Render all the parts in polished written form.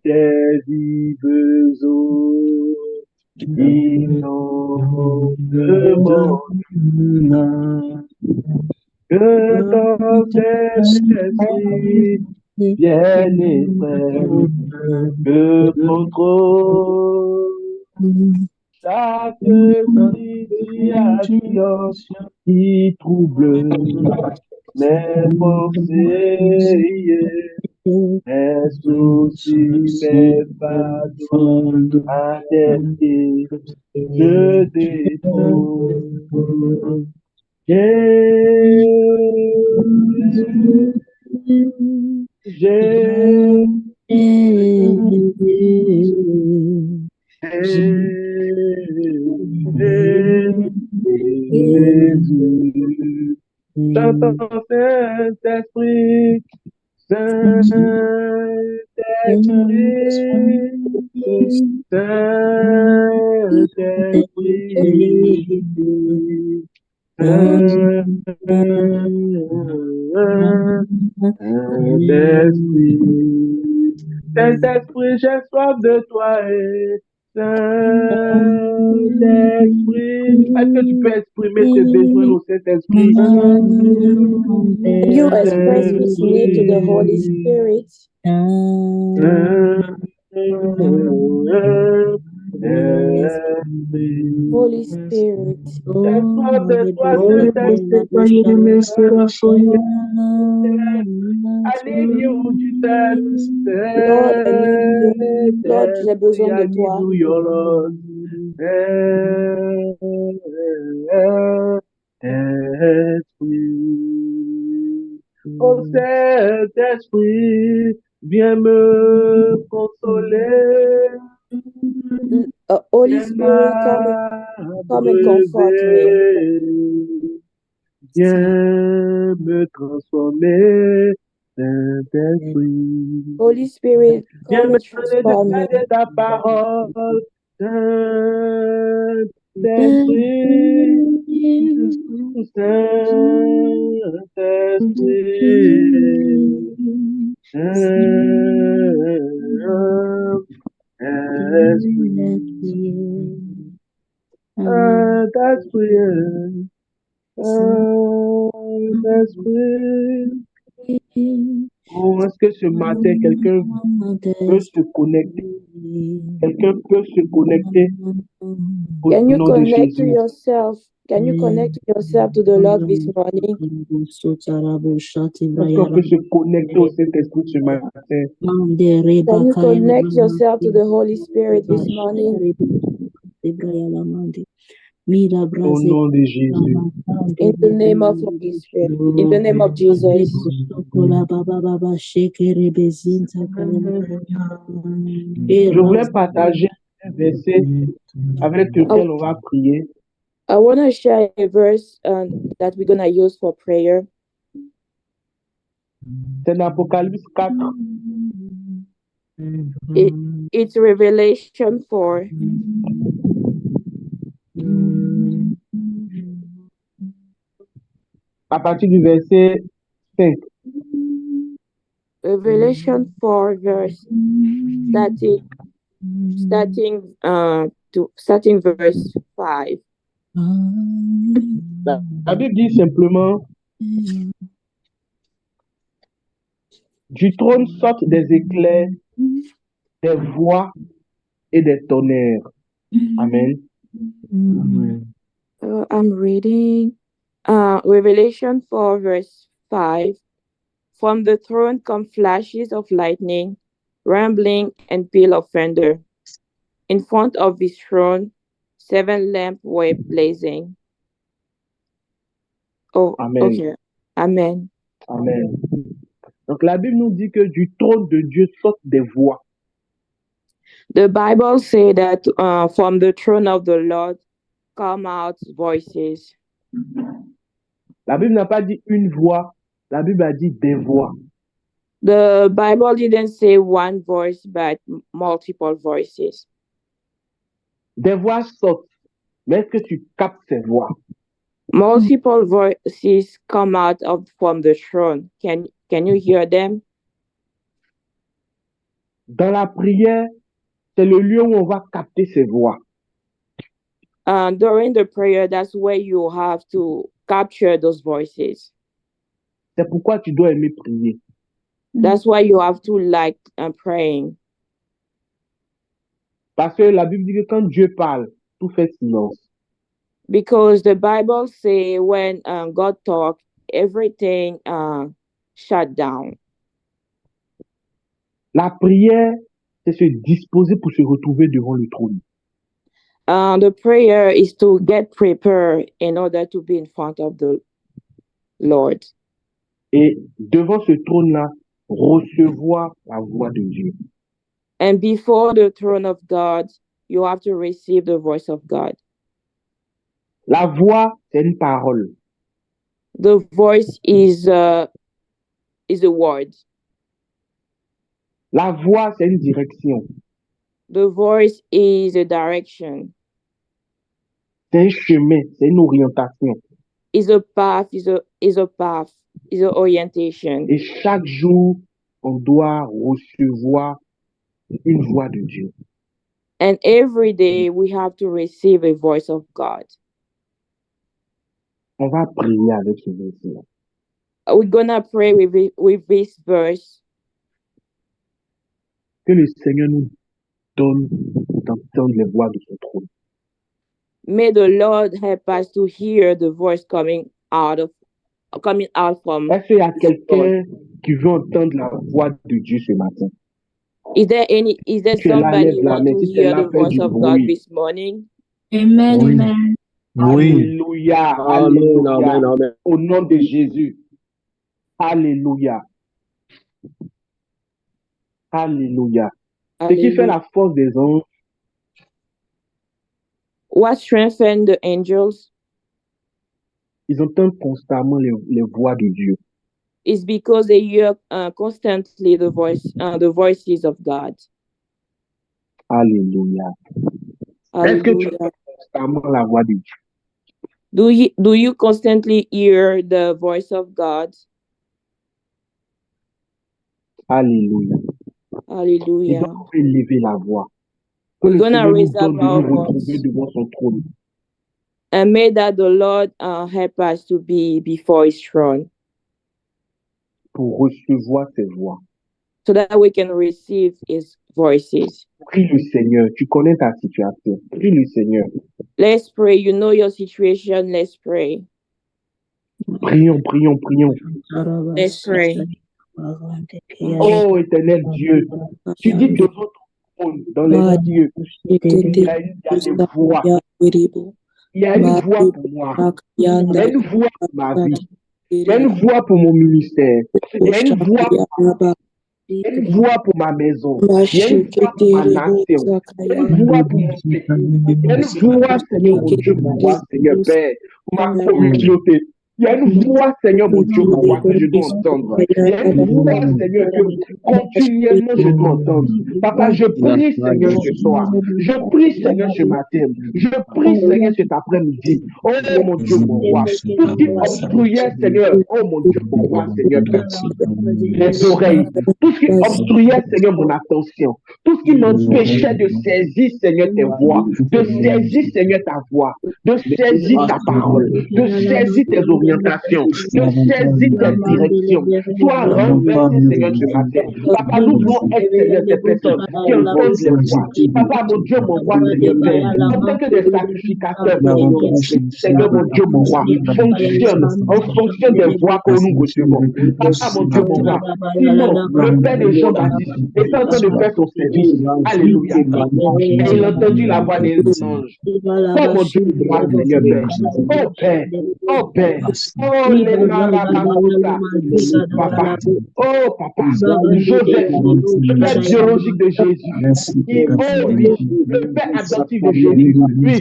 tes vives eaux inondent le monde. Que ton Saint-Esprit vienne et prenne le contrôle. Chaque situation qui trouble mes pensées, mes soucis, mes fardeaux à tes pieds, je dépose. Jésus, Chantons Saint-Esprit, Saint-Esprit, Saint-Esprit, Saint-Esprit, j'ai soif de toi et Saint-Esprit. Est-ce que tu peux exprimer tes besoins au Saint-Esprit? You express his need to the Holy Spirit. Holy Spirit. J'ai soif de toi, Saint-Esprit. I need you, Jesus. Lord, I need you. Lord, j'ai besoin de toi. I need you, your Lord. Oh Saint-Esprit, viens me consoler. Holy Spirit, come and comfort me. Viens me transformer, Saint-Esprit. Holy Spirit, come and transform me. Viens me ta parole, Saint-Esprit. Oh, est-ce que ce matin, quelqu'un peut se connecter? Quelqu'un peut se connecter au nom de Jésus. Can you connect yourself to the Lord this morning? Est-ce qu'on peut se connecter au Saint-Esprit ce matin? Can you connect yourself to the Holy Spirit this morning? Au nom de Jésus. In the name of Holy Spirit. In the name of Jesus. Je voulais partager un verset avec lequel on va prier. I want to share a verse that we're going to use for prayer. C'est l'Apocalypse 4. It's Revelation 4. À partir du verset 5. Revelation 4 verse starting verse 5. La Bible dit simplement: du trône sortent des éclairs, des voix et des tonnerres. Amen. I'm reading Revelation 4 verse 5. From the throne come flashes of lightning, rumbling, and peal of thunder. In front of his throne, 7 lamps were blazing. Oh, Amen. okay. Amen. Amen. Donc la Bible nous dit que du trône de Dieu sortent des voix. The Bible says that from the throne of the Lord come out voices. La Bible n'a pas dit une voix, la Bible a dit des voix. The Bible didn't say one voice, but multiple voices. Des voix sortent, mais est-ce que tu captes ces voix? Multiple voices come out from the throne. Can you hear them? Dans la prière, c'est le lieu où on va capter ses voix. During the prayer, that's where you have to capture those voices. C'est pourquoi tu dois aimer prier. That's why you have to like praying. Parce que la Bible dit que quand Dieu parle, tout fait silence. Because the Bible say when God talk, everything shut down. La prière, c'est se disposer pour se retrouver devant le trône. The prayer is to get prepared in order to be in front of the Lord. Et devant ce trône-là, recevoir la voix de Dieu. And before the throne of God, you have to receive the voice of God. La voix, c'est une parole. The voice is a word. La voix, c'est une direction. The voice is a direction. C'est un chemin, c'est une orientation. Is a path, is a orientation. Et chaque jour, on doit recevoir une voix de Dieu. And every day we have to receive a voice of God. On va prier avec ce verset-là. We're gonna pray with this verse. Que le Seigneur nous donne d'entendre les voix de son trône. May the Lord help us to hear the voice coming out from. Est-ce qu'il y a quelqu'un qui veut entendre la voix de Dieu ce matin? Is there somebody who wants to hear the voice of God this morning? Amen, Oui. amen. Alléluia, Amen, alléluia. amen, amen. Au nom de Jésus. Alléluia. Alléluia. Ce qui fait la force des anges, what strengthens the angels? ils entendent constamment les voix de Dieu. Is because they hear constantly the voices of God. Alléluia. Est-ce que tu entends constamment la voix de Dieu? Do you constantly hear the voice of God? Alléluia. Hallelujah. Ils doivent élever la voix. Que We're le gonna Seigneur nous raise up donne de our nous retrouver voice. devant son trône. And may that the Lord help us to be before His throne, pour recevoir ses voix. so that we can receive His voices. Prie le Seigneur. Tu connais ta situation. Prie le Seigneur. Let's pray. You know your situation. Let's pray. Prions, prions, prions. Let's pray. Oh, éternel Dieu, tu dis devant ton trône, dans les cieux, il y a des voix. Il y a une voix pour moi. Il y a une voix pour ma vie. Il y a une voix pour mon ministère. Il y a une voix il y a une voix pour ma maison. Il y a une voix pour ma nation. Il y a une voix pour mon pays. Il y a une voix, Seigneur mon Dieu, pour moi, Seigneur Père, pour ma communauté. Il y a une voix, Seigneur mon Dieu, pour moi, que je dois entendre. Il y a une voix, Seigneur, que continuellement je dois entendre. Papa, je prie, Seigneur, ce soir. Je prie, Seigneur, ce matin. Je prie, Seigneur, cet après-midi. Oh, mon Dieu, mon roi. Tout ce qui obstruait, Seigneur, oh, mon Dieu, mon roi, Seigneur, les oreilles. Tout ce qui obstruait, Seigneur, mon attention. Tout ce qui m'empêchait de saisir, Seigneur, tes voix. De saisir, Seigneur, ta voix. De saisir ta parole. De saisir tes orientations. De saisir tes directions. Sois renversé, Seigneur, ce matin. Papa, nous voulons être, Seigneur, ces personnes qui entendent les voix. Papa, mon Dieu, mon roi, Seigneur Père. En tant que des sacrificateurs, Seigneur, mon Dieu, mon roi, fonctionne en fonction des voix que nous recevons. Papa, mon Dieu, mon roi. Sinon, le père de Jean-Baptiste était en train de faire son service. Alléluia. Et il a entendu la voix des anges. Oh, mon Dieu, mon roi, Seigneur Père. Oh, Père. Oh, Père. Oh, les Narabakusa. Papa. Oh, Papa. Joseph, le père biologique de Jésus. Et oh, lui, le père adoptif de Jésus. Lui,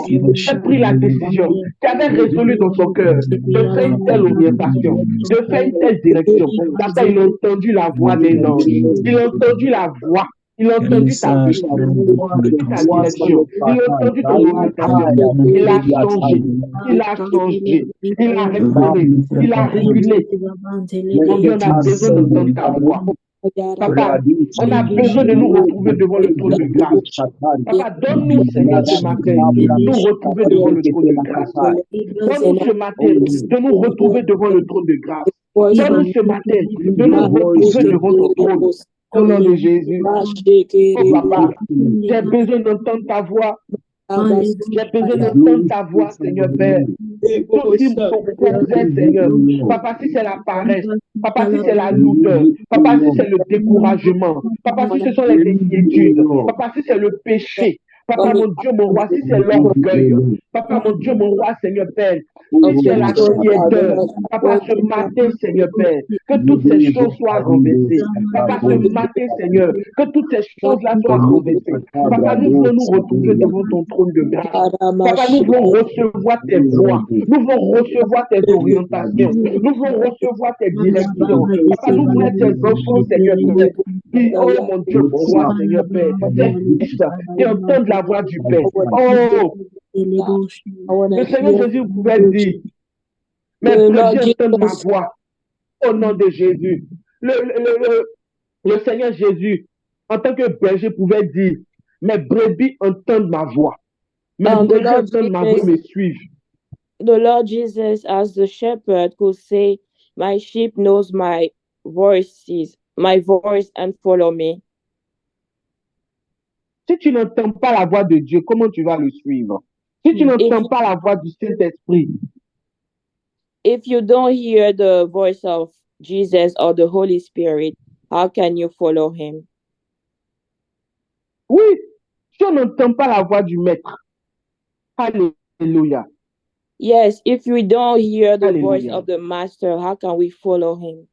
qui a pris la décision, qui avait résolu dans son cœur de faire une telle orientation, de faire une telle direction. Papa, il a entendu la voix des anges. Il a entendu la voix. Il a entendu ta vie, il a entendu ta direction, il a entendu ton orientation. Il a changé, il a changé, il a restauré, il a régulé. Mon Dieu, on a besoin d'entendre ta voix. Papa, on a besoin de nous retrouver devant le trône de grâce. Papa, donne-nous, Seigneur, ce matin, de nous retrouver devant le trône de grâce. Donne-nous ce matin de nous retrouver devant le trône de grâce. Donne-nous ce matin de nous retrouver devant ton trône. Au nom de Jésus. Oh papa, j'ai besoin d'entendre ta voix. J'ai besoin d'entendre ta voix, Seigneur Père. Tout ce qui m'opposait, Seigneur. Papa, si c'est la paresse, papa, si c'est la lourdeur, papa, si c'est le découragement, papa, si ce sont les inquiétudes, papa, si c'est le péché, papa, mon Dieu, mon roi, si c'est l'orgueil, papa, mon Dieu, mon roi, Seigneur Père, si c'est la tiédeur, papa, ce matin, Seigneur Père, que toutes ces choses soient renversées. Papa, ce matin, Seigneur, que toutes ces choses-là soient renversées. Papa, nous voulons nous retrouver devant ton trône de grâce. Papa, nous voulons recevoir tes voix. Nous voulons recevoir tes orientations. Nous voulons recevoir tes directions. Papa, nous voulons tes enfants, Seigneur Père. Oh mon Dieu, mon roi, Seigneur Père. Tes fils qui entendent la voix du Père. Oh, le Seigneur Jésus pouvait dire, mes brebis entendent ma voix. Au nom de Jésus. Le Seigneur Jésus, en tant que berger, pouvait dire, mes brebis entendent ma voix. Mes brebis entendent ma voix et me suivent. The Lord Jesus, as the shepherd, could say, my sheep knows my voice and follow me. Si tu n'entends pas la voix de Dieu, comment tu vas le suivre? Si tu n'entends pas la voix du Saint-Esprit, if you don't hear the voice of Jesus or the Holy Spirit, how can you follow him? Oui, si on n'entend pas la voix du Maître, alléluia. Yes, if we don't hear the voice of the Master, how can we follow him?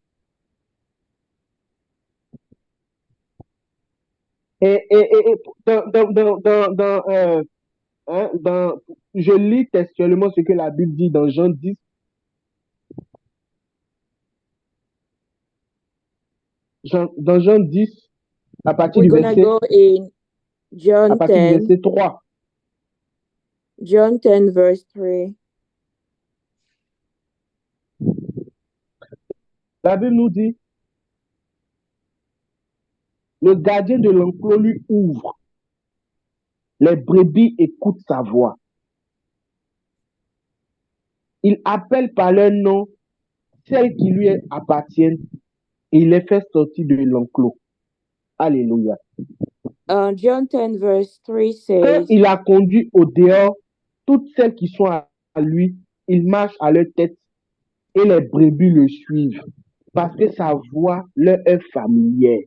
Je lis textuellement ce que la Bible dit dans Jean 10. Dans Jean 10, à partir du verset, John 10, verset 3. John 10, verse 3. La Bible nous dit, le gardien de l'enclos lui ouvre. Les brebis écoutent sa voix. Il appelle par leur nom celles qui lui appartiennent et il les fait sortir de l'enclos. Alléluia. John 10, verse 3 says, quand il a conduit au dehors toutes celles qui sont à lui, il marche à leur tête et les brebis le suivent parce que sa voix leur est familière.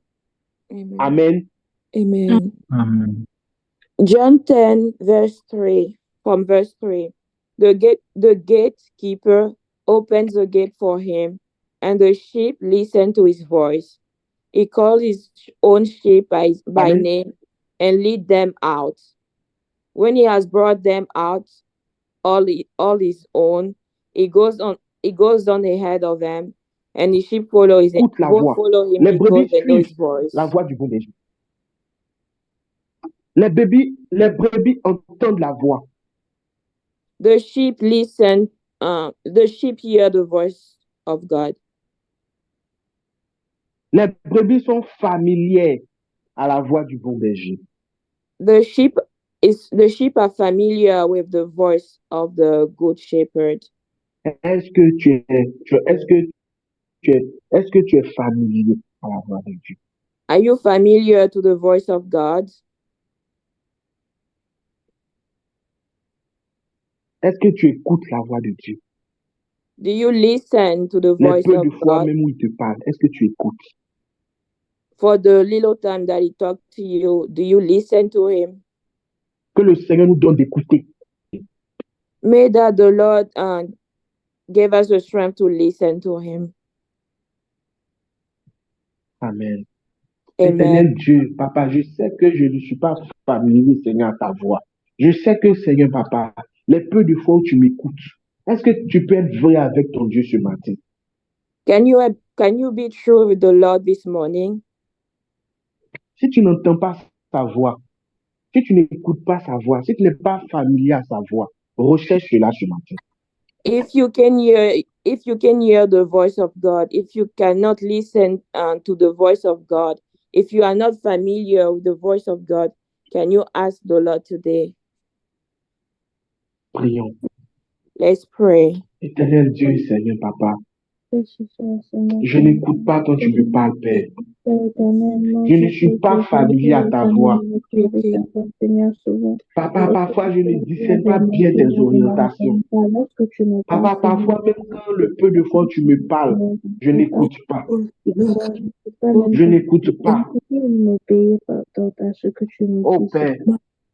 Amen. Amen. Amen. John 10, verse 3, from verse 3. The gatekeeper opens the gate for him, and the sheep listen to his voice. He calls his own sheep by name and lead them out. When he has brought them out, all his own, he goes on ahead of them, and the sheep follow him. Les brebis suivent la voix du bon berger. Les brebis entendent la voix. The sheep listen. The sheep hear the voice of God. Les brebis sont familières à la voix du bon berger. The sheep are familiar with the voice of the good shepherd. Est-ce que tu es familier à la voix de Dieu? Are you familiar to the voice of God? Est-ce que tu écoutes la voix de Dieu? Do you listen to the voice of God? Les peu de fois même où il te parle, est-ce que tu écoutes? For the little time that he talked to you, do you listen to him? Que le Seigneur nous donne d'écouter. May that the Lord give us the strength to listen to him. Amen. Seigneur Dieu, Papa, je sais que je ne suis pas familier, Seigneur, à ta voix. Je sais que, Seigneur, Papa, les peu de fois où tu m'écoutes, est-ce que tu peux être vrai avec ton Dieu ce matin? Can you be true with the Lord this morning? Si tu n'entends pas sa voix, si tu n'écoutes pas sa voix, si tu n'es pas familier à sa voix, recherche cela ce matin. If you can hear if you can hear the voice of God, if you cannot listen to the voice of God, if you are not familiar with the voice of God, can you ask the Lord today? Prions. Let's pray. Éternel Dieu et Seigneur Papa, je n'écoute pas quand tu me parles, Père. Je ne suis pas familier à ta voix. Papa, parfois je ne discerne pas bien tes orientations. Papa, parfois même quand le peu de fois tu me parles, je n'écoute pas. Je n'écoute pas. Oh Père,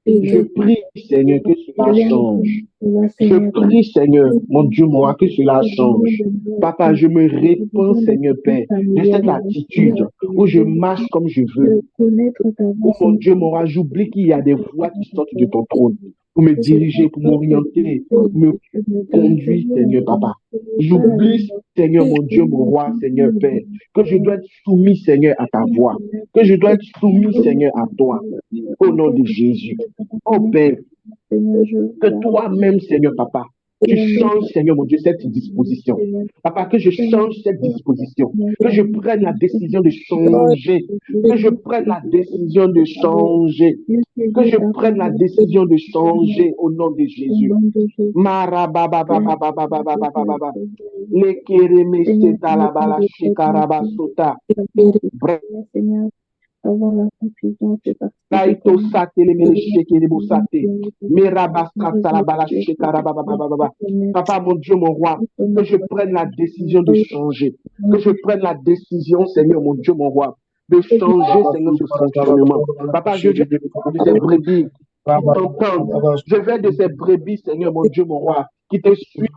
je prie, Seigneur, que cela change. Je prie, Seigneur, mon Dieu, moi, que cela change. Papa, je me répands, Seigneur Père, de cette attitude où je marche comme je veux. Oh mon Dieu, moi, j'oublie qu'il y a des voix qui sortent de ton trône pour me diriger, pour m'orienter, pour me conduire, Seigneur Papa. J'oublie, Seigneur, mon Dieu, mon roi, Seigneur Père, que je dois être soumis, Seigneur, à ta voix, que je dois être soumis, Seigneur, à toi, au nom de Jésus. Oh Père, que toi-même, Seigneur Papa, tu changes, Seigneur mon Dieu, cette disposition. Papa, que je change cette disposition, que je prenne la décision de changer, que je prenne la décision de changer, que je prenne la décision de changer au nom de Jésus. Marababababababababababa. Lekeremeseta shikarabasota. Avoir la confusion, c'est parce que Kaito sate le mele sheke de bosate. Merabasata la bala shekarababababa. Papa, mon Dieu, mon roi, que je prenne la décision de changer. Que je prenne la décision, Seigneur, mon Dieu, mon roi, de changer, Seigneur, ce fonctionnement. Papa, je viens de ces brebis qui t'entendent. Je viens de ces brebis, Seigneur, mon Dieu, mon roi, qui te suivent,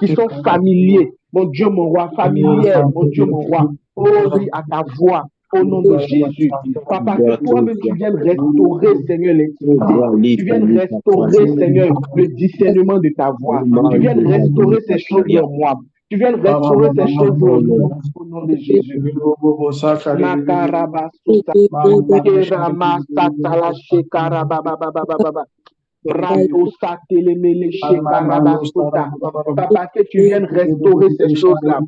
qui sont familiers, mon Dieu, mon roi, familiers, mon Dieu, mon roi. Oh oui, à ta voix. Au nom de Jésus. Papa, que toi-même tu viennes restaurer, Seigneur, l'intimité. Tu viennes restaurer, Seigneur, le discernement de ta voix. Tu viennes restaurer ces choses en moi. Tu viennes restaurer ces choses en nous. Au nom de Jésus. Makarabasuta. Keramasatala shekarabababababa. Rato satelemele shekarabasuta. Papa, que tu viennes restaurer ces choses-là.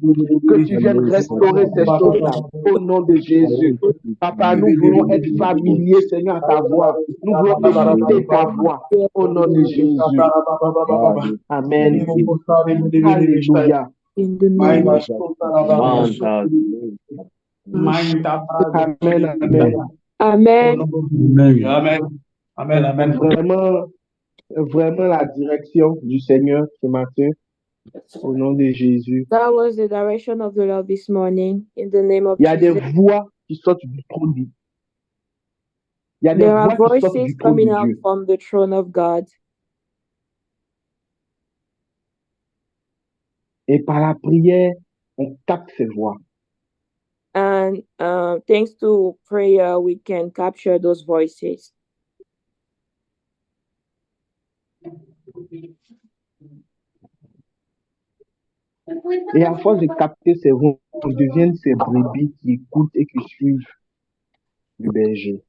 Que tu viennes restaurer ces choses-là. Au nom de Jésus. Papa, nous voulons être familiers, Seigneur, à ta voix. Nous voulons écouter ta voix. Au nom de Jésus. Amen. Alléluia. In the name of Amen. Amen. Amen. Vraiment la direction du Seigneur ce matin. Au nom de Jésus. That was the direction of the Lord this morning. In the name of Il y a des Jesus. voix qui sortent du trône du. Il y a des There are voix qui sortent voices du trône coming de out Dieu. from the throne of God. Et par la prière, on capte ces voix. And thanks to prayer, we can capture those voices. Et à force de capter ces voix, on devient ces brebis qui écoutent et qui suivent le berger.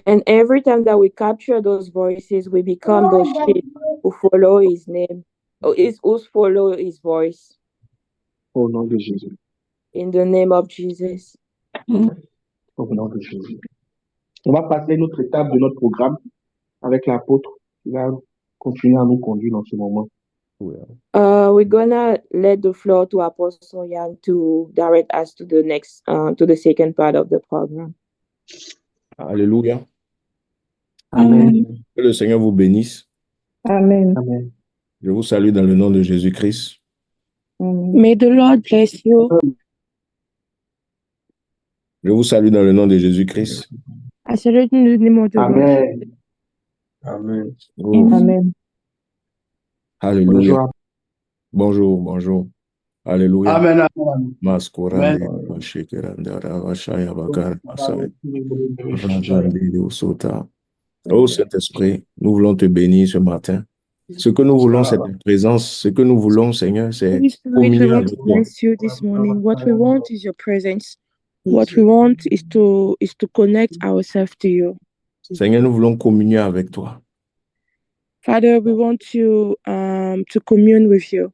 And every time that we capture those voices, we become those sheep who follow his name, who follow his voice. Au nom de Jésus. In the name of Jesus. Au nom de Jésus. On va passer à une autre étape de notre programme avec l'apôtre qui va continuer à nous conduire dans ce moment. We're gonna let the floor to Apostle Yan to direct us to the next, to the second part of the program. Alléluia. Amen. Que le Seigneur vous bénisse. Amen. Amen. Je vous salue dans le nom de Jésus-Christ. May the Lord bless you. Je vous salue dans le nom de Jésus-Christ. I salute in the name of the Lord. Amen. Amen. Oh, Amen. alléluia. Bonjour, bonjour. Alléluia. Amen. Maskorande, Amen. Bashikerandara, Bashaya Bakar, Masai, Rajandi, Osota. Oh Saint-Esprit, nous voulons te bénir ce matin. Ce que nous voulons, c'est ta présence. Ce que nous voulons, Seigneur, c'est Holy Spirit, we communier want avec to toi. bless you this morning. What we want is your presence. What we want is to connect ourselves to you. Seigneur, nous voulons communier avec toi. Father, we want to commune with you.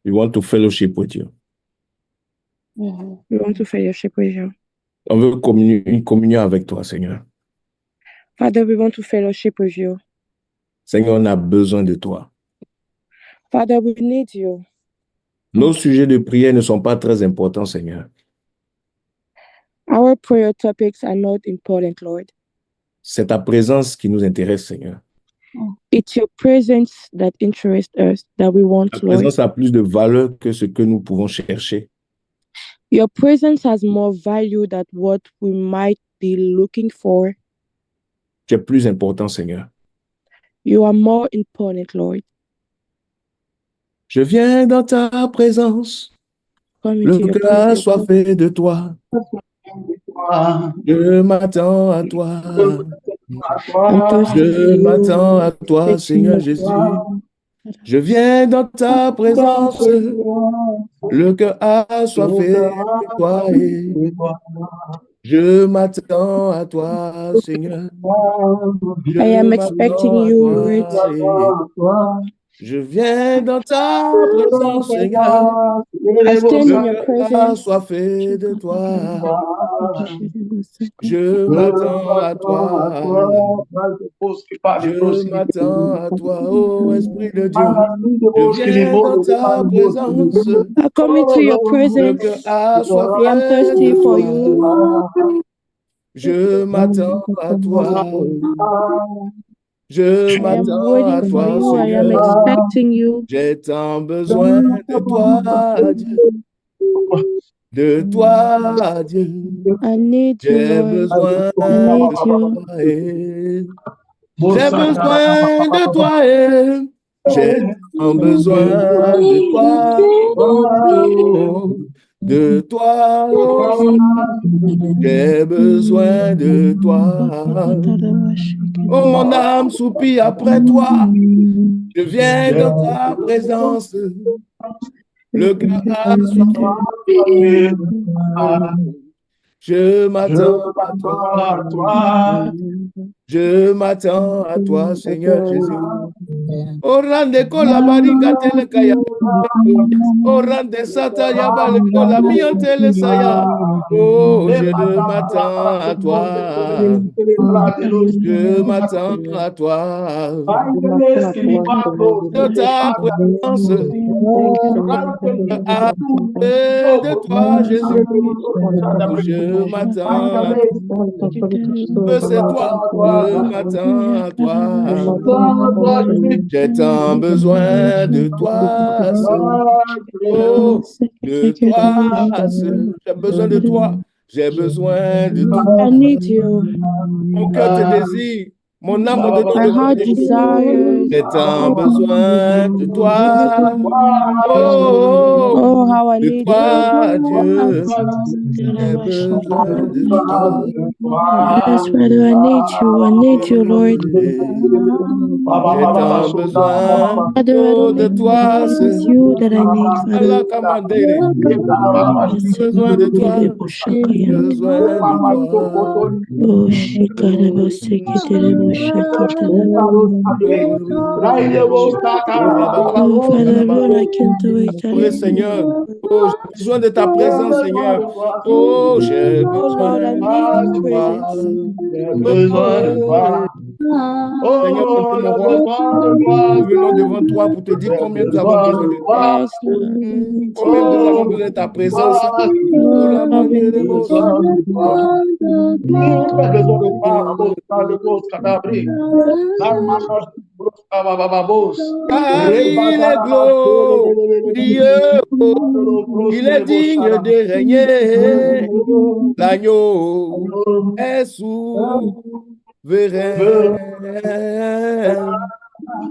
We want to fellowship with you. We want to fellowship with you. On veut une communion avec toi, Seigneur. Father, we want to fellowship with you. Seigneur, on a besoin de toi. Father, we need you. Nos sujets de prière ne sont pas très importants, Seigneur. Our prayer topics are not important, Lord. C'est ta présence qui nous intéresse, Seigneur. It's your presence that interests us, that we want, Ta Lord. présence a plus de valeur que ce que nous pouvons chercher. Your presence has more value than what we might be looking for. Tu es plus important, Seigneur. You are more important, Lord. Je viens dans ta présence, Come le into your cœur presence. assoiffé de toi. Je m'attends à toi. I'm thirsty for Je you. m'attends à toi, Expecting Seigneur you. Jésus. Je viens dans ta présence, le cœur assoiffé de toi. Et je m'attends à toi, Seigneur. Je I am m'attends expecting à you, toi. Lord. Et je viens dans ta présence, Seigneur. I stand in your Le cœur presence. assoiffé de toi. Je m'attends à toi. Je m'attends à toi, ô Esprit de Dieu. Je viens dans ta présence. I come into your Le presence. cœur I am assoiffé thirsty de for toi. you. Je m'attends à toi. Je I am m'attends à waiting for toi, you. I am Seigneur. expecting you. J'ai tant besoin de toi, Dieu. De toi, Dieu. I need you, J'ai Lord. besoin I need de you. toi. J'ai besoin de toi. J'ai tant besoin de toi. Oh, de toi. Oh, j'ai besoin de toi. Oh, mon âme soupire après toi. Je viens dans ta présence. Le cœur assoiffé. Je m'attends à toi. Je m'attends à toi, Seigneur Jésus. Orande kola baringa tele kaya. Orande sata yabale kola miantele saya. Oh, je m'attends à toi. Je m'attends à toi. De ta présence. De toi, Jésus. Je m'attends à toi. C'est toi. Je m'attends à toi. J'ai tant besoin de toi seul. Oh, de toi seul. J'ai besoin de toi. J'ai besoin de toi. I need you. Mon cœur te désire. Mon âme au dedans My de moi. heart desires. J'ai tant besoin de toi. Oh, Oh, how I de need toi, you. Dieu. J'ai besoin de toi. Yes, Father, I need you. I need you, Lord. J'ai tant besoin Father, I don't de need toi. it is you that I need, Father. Allah commandé. Besoin de toi. Besoin de toi. Oh, Shikaraba Sekitarabo Shakata. Oh, Father, Lord, I can't wait. Oui, Seigneur. Oh, j'ai besoin de ta présence, Seigneur. Oh, j'ai Oh, Lord, I besoin need your de toi. presence. Seigneur, mon roi, nous venons devant toi pour te dire combien nous avons besoin de toi. Yes, Lord. Combien nous avons besoin de ta présence. Oh, how we need you. Car il est glorieux, il est digne de régner. L'agneau est souverain.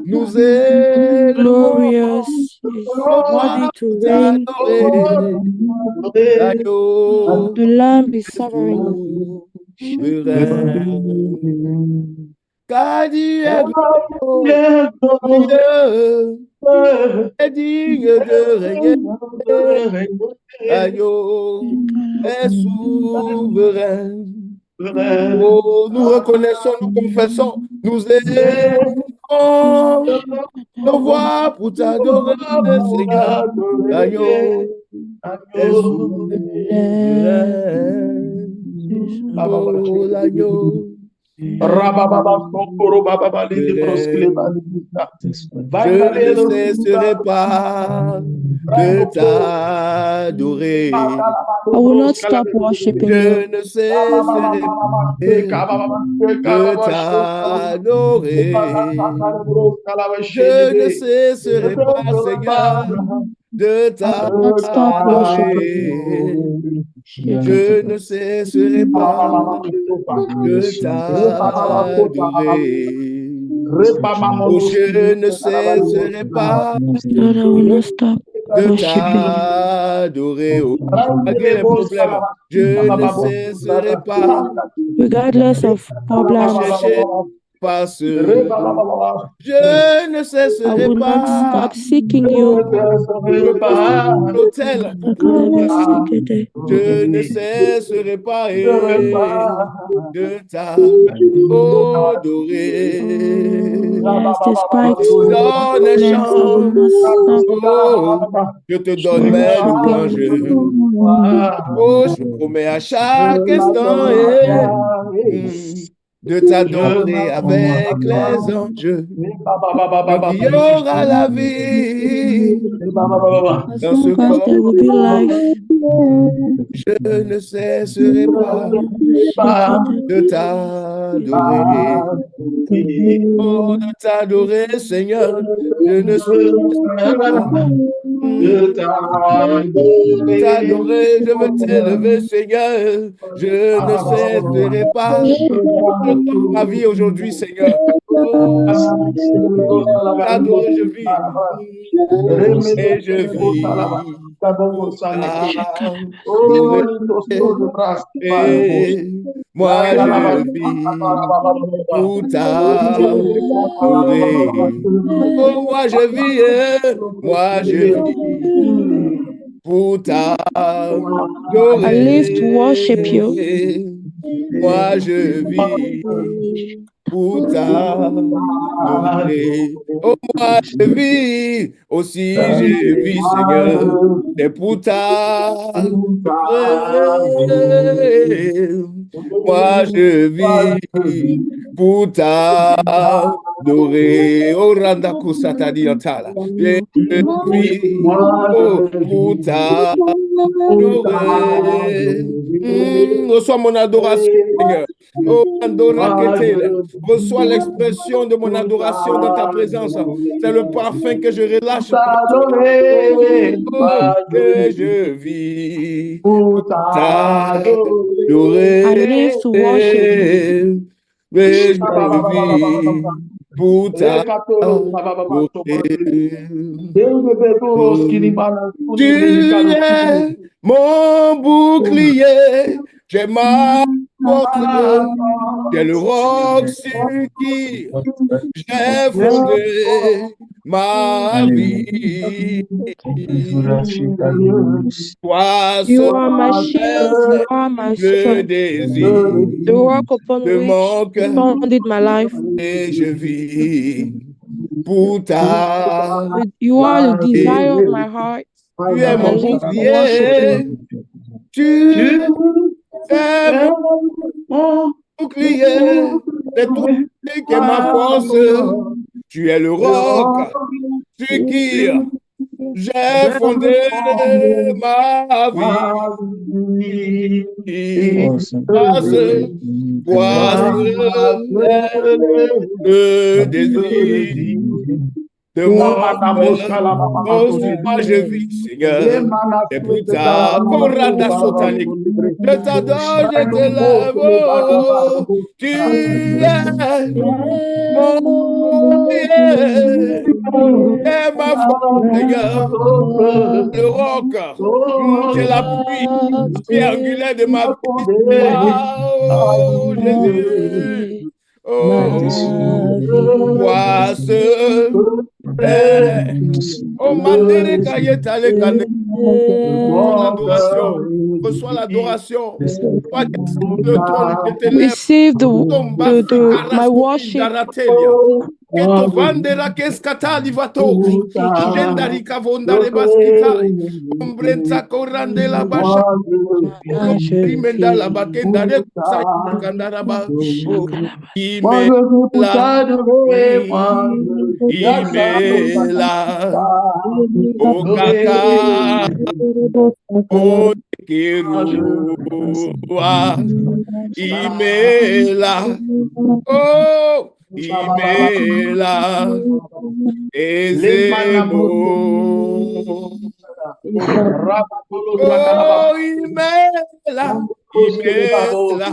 Nous élevons Glorious is worthy to reign. L'agneau The Lamb is sovereign. souverain. Car Dieu est glorieux, est digne de régner. L'agneau est souverain. Oh, nous reconnaissons, nous confessons, nous élevons nos voix pour t'adorer, Seigneur. L'agneau est souverain. Oh, l'agneau. Je ne cesserai pas de t'adorer. I will not stop worshiping you. Je ne cesserai pas de t'adorer. Je ne cesserai pas, Seigneur, de t'adorer. Je ne cesserai pas de t'adorer. Oh, je ne cesserai pas Lord, I will not stop de worshiping you. t'adorer. Oh, malgré les problèmes, je ne cesserai pas Regardless of de problems, chercher face. Je ne I cesserai will not pas stop seeking you. de me poser sur l'autel pour je ne cesserai pas de t'adorer. Yes, despite Donne un problems, I chant. will not stop Oh, je te donne mes worshiping louanges. you. Oh, je promets à chaque instant de t'adorer avec les anges. Tant qu'il y aura la vie As dans ce long as corps, there will be life, je ne cesserai pas de t'adorer. Oh, de t'adorer, Seigneur. Je ne cesserai pas de t'adorer. Je veux t'élever, Seigneur. Je ne cesserai pas. Je donne ma vie aujourd'hui, Seigneur. Oh, t'adorer, je vis. Et je vis pour t'adorer. Et moi, je vis pour t'adorer. Oh, moi, je vis. Moi, je vis pour t'adorer. I live to worship you. Moi, je vis pour t'adorer. Oh, moi, je vis, aussi je vis, Seigneur, c'est pour t'adorer. Moi, je vis pour t'adorer. Oh, Randa Kusatadi Antala. Je vis pour t'adorer. Reçois mon adoration, Seigneur. Oh, Andora Ketela. Reçois l'expression de mon adoration dans ta présence. C'est le parfum que je relâche. Oh, que je vis pour t'adorer. I live to worship you. Mais je vis pour t'adorer. Tu es mon bouclier, j'ai ma force, j'ai le roc sur qui j'ai fondé ma vie. Toi You are my shield, you are my le strength, désir the rock upon de mon which cœur founded my life. et je vis pour ta. You are the desire of my heart. Tu es mon I live to worship bouclier, you. tu es mon bouclier, c'est toi qui es ma force, tu es le roc sur qui j'ai fondé ma vie. Toi seul le désir de mon cœur. Oh, si moi je vis, Seigneur, c'est pour ta corada sotanique. Je t'adore, je te lève, oh, tu es mon bouclier, et ma force, Seigneur, le roc, c'est l'appui, la pierre angulaire de ma vie, oh, Jésus, oh, toi seul, oh, mandere kayetale kane, l'adoration. Reçois l'adoration. Toi qui es sur le trône, je te lève. Receive my My worship. Que to vandera keskata livato. Jendarika vondare baskitai. Ombrenta korande la basha. Rimenda la bakenda de kandaraba. Imela. O kaka. O kerua. Imela. Oh, Imela. Ezemo. Oh, Imela. Imela.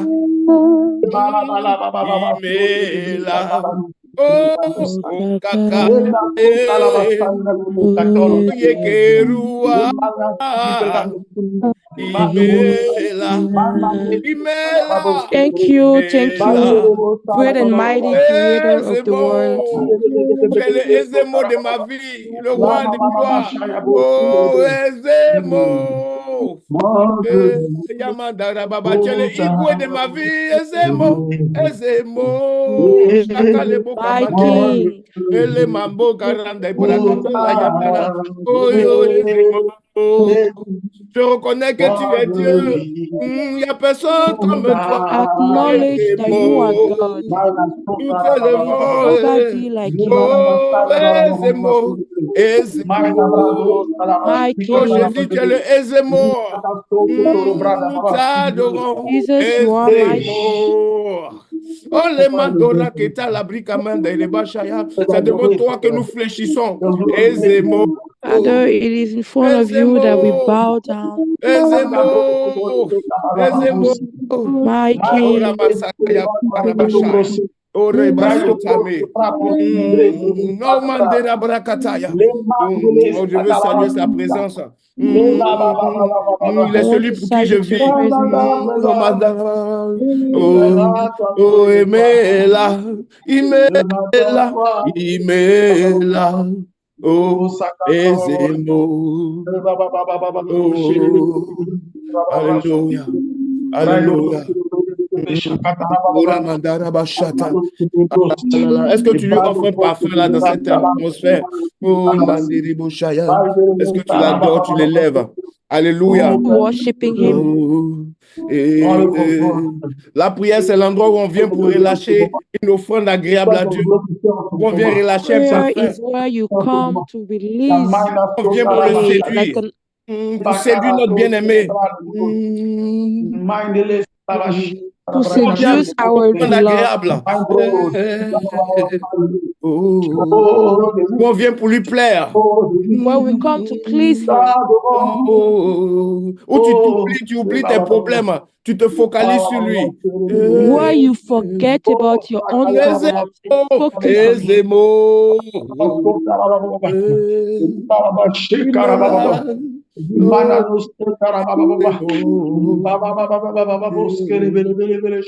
Imela. Oh, kaka. Yekerua. Imela. Imela. Thank you, great and mighty creator of the world. Tu es le Ezemo de ma vie, le roi de gloire. Oh, Ezemo. Yamandara Baba, tu es le Igwe de ma vie, Ezemo. Ezemo. Chakalebo Kamande. Ele Mambo Garanda Brakatala Yandara. Oh, Ezemo. Je reconnais que tu es Dieu. Il n'y a personne comme toi. Acknowledge that you are God. Tout est le Nobody like you. Oh, Ezemo. Ezemo. My Oh, King. Jésus, tu es le Ezemo. Nous t'adorons. Jesus, you are my Ezemo. Oh, les mandora qui t'a la bricamanda et les bachaya. C'est devant toi que nous fléchissons. Ezemo. Father, it is in front of you that we bow down. Ezemo. Ezemo. My King. Oh, Rebasotame. Non, Mandela Brakataya. Oh, je veux saluer sa présence. Il est celui pour qui je vis. Oh, Imela. Imela. Imela. Oh, Ezemo. Oh, Alléluia. Alléluia. Est-ce que tu lui offres un parfum là dans cette atmosphère? Oh, est-ce que tu l'adores, tu l'élèves? Alléluia. Worshiping him. La prière, c'est l'endroit où on vient pour relâcher une offrande agréable à Dieu. On vient relâcher un Prayer parfum. is where you come to release. On vient pour le séduire. Pour séduire notre bien-aimé. To seduce our beloved. On vient pour lui plaire. Where we come to please him. Où tu oublies tes problèmes. Tu te focalises sur lui. Where you forget about your own problems. Focus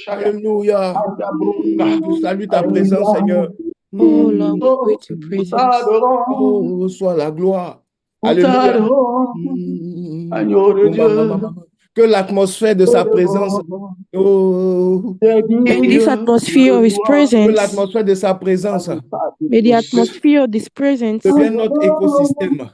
Alléluia. Je salue ta présence, Seigneur. Oh Lord, we greet your presence. Oh, reçois la gloire. Alléluia. Que l'atmosphère de sa présence. In this atmosphere of his presence. Que l'atmosphère de sa présence. May the atmosphere of this presence devient notre écosystème.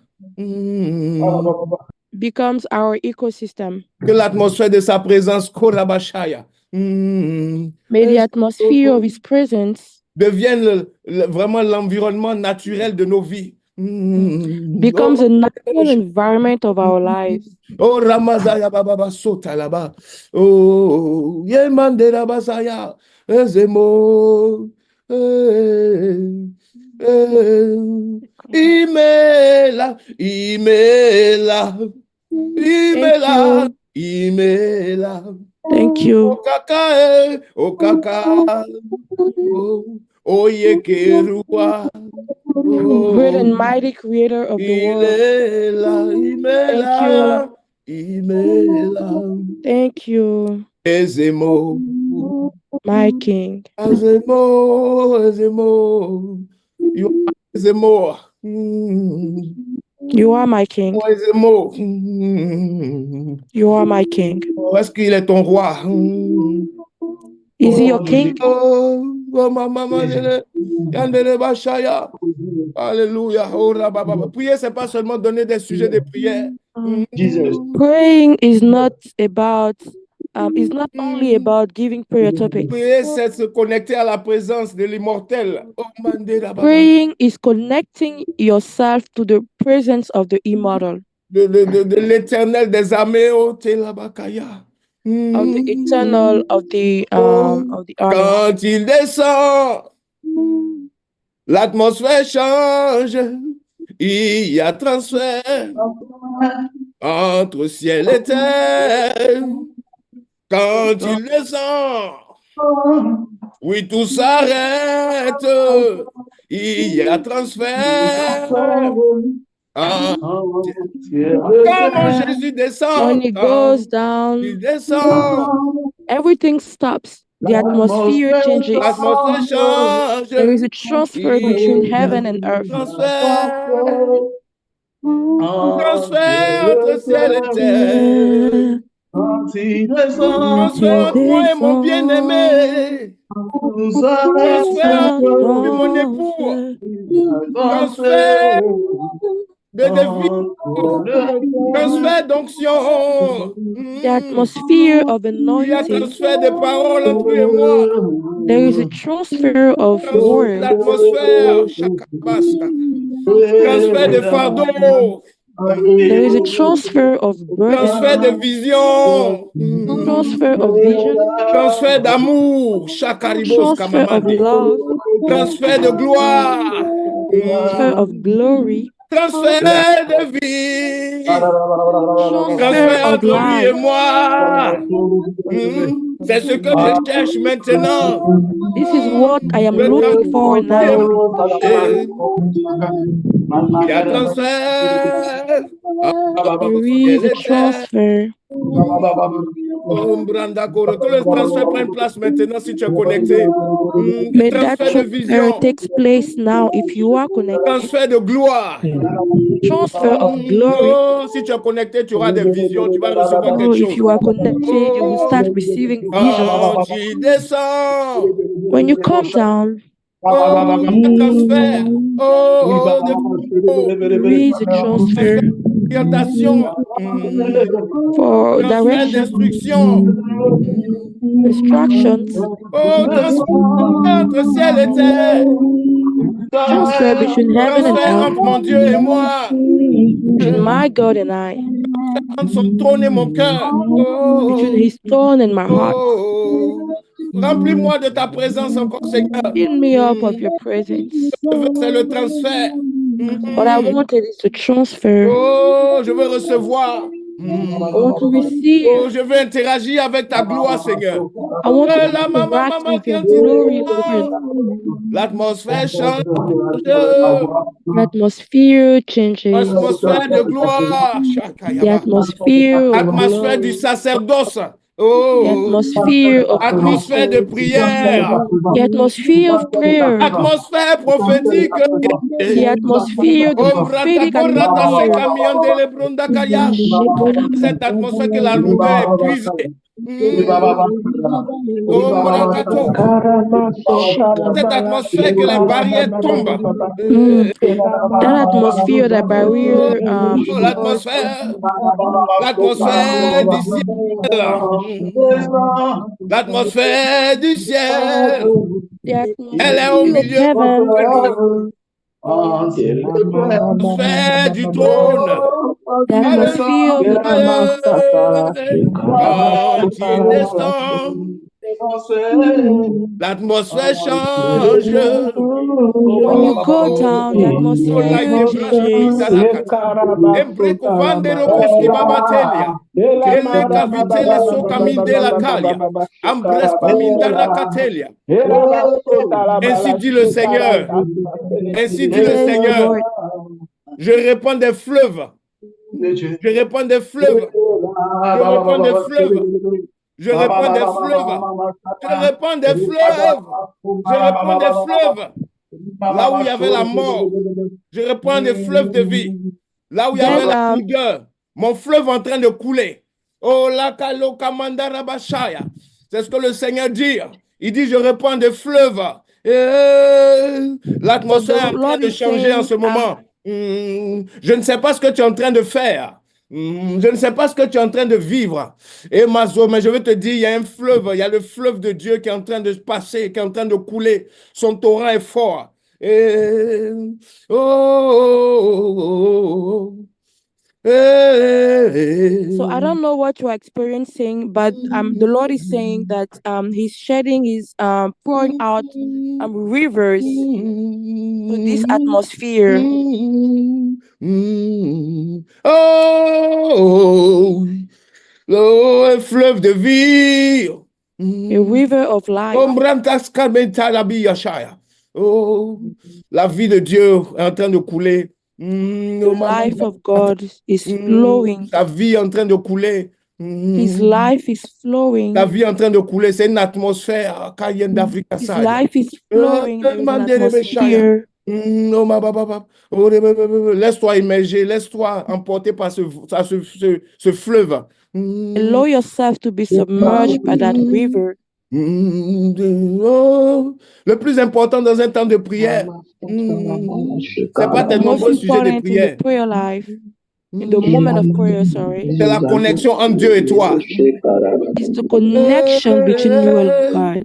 Becomes our ecosystem. Que l'atmosphère de sa présence, Korabashaya. May the atmosphere of his presence devienne vraiment l'environnement naturel de nos vies. Becomes a natural environment of our lives. Oh, Ramazaya Baba Sota là-bas. Oh, Yemandera Basaya. Ezemo. Imela. Imela. Imela. Imela. Thank you. Okaka. Okaka. Oh, Yekerua. Great and mighty creator of the world. Thank you. Ezemo. My King. Ezemo. Ezemo. You are Ezemo. You are my king. Oh, les mots. You are my king. Oh, est-ce qu'il est ton roi? Is he your king? Oh, maman, yandere bashaya. Alléluia. Oh, rababa. Prier, c'est pas seulement donner des sujets de prière. Praying is not about is not only about giving prayer topics. Prier, c'est se connecter à la présence de l'immortel. Oh, mandela, baba. Praying is connecting yourself to the presence of the immortal, de l'éternel des armées. Oh, telabakaya. of the eternal, of the army. Quand il descend, l'atmosphère change. Il y a transfert entre ciel et terre. Quand il descend, oui, tout s'arrête. Il y a transfert. Quand mon Jésus descend, When he goes down, il descend, everything stops. The atmosphere changes. l'atmosphère change. There is a transfer between heaven and earth. Transfert entre ciel et terre. Transfert entre moi et mon bien-aimé. Transfert de mon époux. Transfert de vie. Transfert d'onction. The atmosphere of Il y a anointing. transfert de paroles entre lui et moi. There is a transfer of words. L'atmosphère, chakabasa. Transfert de fardeau. There is a transfer of Transfert burden. de vision. Transfer of vision. Transfert d'amour. Chakaribos Transfer of kamamande. love. Transfert de gloire. Transfer of glory. Transfert de vie. Transfer Transfert of entre lui et life. moi. C'est ce que je cherche maintenant. This is what I am Le looking for now. Il y a transfert. There is a transfer. Que le transfert prenne place maintenant si tu es connecté. May that Transfert de transfer vision. takes place now if you are connected. Transfert de gloire. Transfer of glory. Oh, si tu es connecté, tu auras des visions, tu vas recevoir Oh, quelque if chose. you are connected, you will start receiving visions. Quand il descend, When you come down, un transfert. Oh, there is a transfer d'orientation. for Transfert direction, d'instruction. instructions, Oh, transfert entre ciel et terre. transfer between heaven and Transfert earth, entre mon Dieu et moi. between my God and I, Entre son trône et mon cœur. between his throne and my heart. Remplis-moi de ta présence encore, Seigneur. Fill me up of your presence. C'est le transfert. What I wanted is to transfer. Oh, je veux recevoir. I want to receive. Oh, je veux interagir avec ta gloire, Seigneur. I want to interact with your glory, Lord. L'atmosphère change. L'atmosphère changes. Atmosphère de gloire. The atmosphere of Atmosphère du glory. sacerdoce. The Oh, atmosphere of atmosphère de prière. the atmosphere of prayer. Atmosphère prophétique. The atmosphere, the prophetic atmosphere. Cette atmosphère que la lourdeur est brisée. Cette atmosphère que les barrières tombent. That atmosphere, that barrier. L'atmosphère du ciel. L'atmosphère du ciel. Elle est au milieu l'atmosphère du trône. L'atmosphère of Quand il descend, l'atmosphère change. when you go down, the atmosphere changes. Ainsi dit le Seigneur. Ainsi dit le Seigneur. Je répands des fleuves. Je répands des fleuves. Je répands des fleuves. Je répands des fleuves. Je répands des fleuves. Je répands des fleuves. Là où il y avait la mort, je répands des fleuves de vie. Là où il y avait la rigueur, mon fleuve en train de couler. Oh, la Kalokhamanda Rabashaya. C'est ce que le Seigneur dit. Il dit, je répands des fleuves. L'atmosphère est en train de changer en ce moment. Je ne sais pas ce que tu es en train de faire. Je ne sais pas ce que tu es en train de vivre. Et Mazo, mais je veux te dire, il y a un fleuve, il y a le fleuve de Dieu qui est en train de passer, qui est en train de couler. Son torrent est fort. So I don't know what you're experiencing, but the Lord is saying that He's shedding, He's pouring out rivers to this atmosphere. Un fleuve de vie. A river of life. Oh, la vie de Dieu est en train de couler. The life of God is flowing. Ta vie est en train de couler. His life is flowing. Ta vie est en train de couler. C'est une atmosphère. His life is flowing. There is an atmosphere. Laisse-toi immerger, laisse-toi emporter par ce fleuve. Allow yourself to be submerged by that river. Le plus important dans un temps de prière, c'est pas tes nombreux sujets de prière. Prayer life, in the moment of prayer, sorry. C'est la connexion entre Dieu et toi. It's the connection between you and God.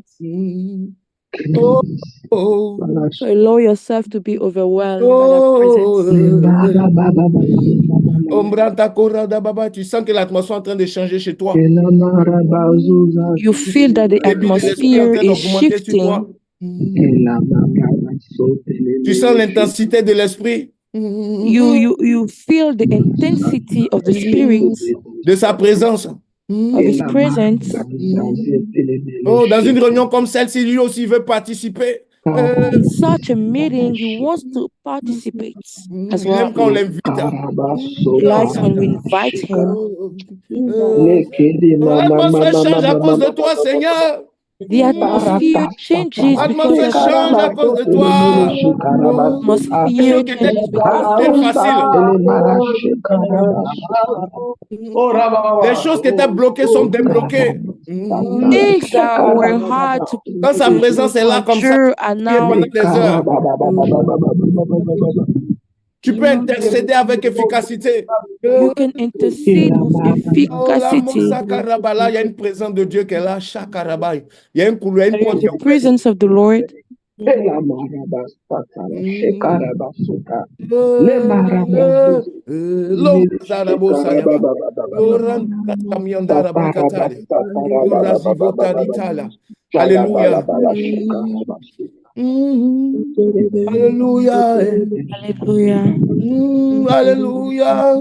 So allow yourself to be overwhelmed by that presence. Tu sens que l'atmosphère est en train de changer chez toi. You feel that the atmosphere is shifting. Tu sens l'intensité de l'esprit. You feel the intensity of the Spirit, de sa présence. Of His presence. Oh, dans une réunion comme celle-ci, lui aussi veut participer. In such a meeting, he wants to participate as well. Il aime quand on l'invite. He likes when we invite him. L'atmosphère change à cause de toi, Seigneur. The atmosphere changes because of change à cause de toi. Atmosphere changes because Les choses qui étaient bloquées sont débloquées. Things that were hard to Quand sa présence est là comme ça, pendant des heures. Tu peux intercéder avec efficacité. You can intercede with efficacy. Il y a une présence de Dieu qui est là. Il y a une couleur, une porte. The presence of the Lord. Alléluia. Alléluia. Alléluia. Alléluia.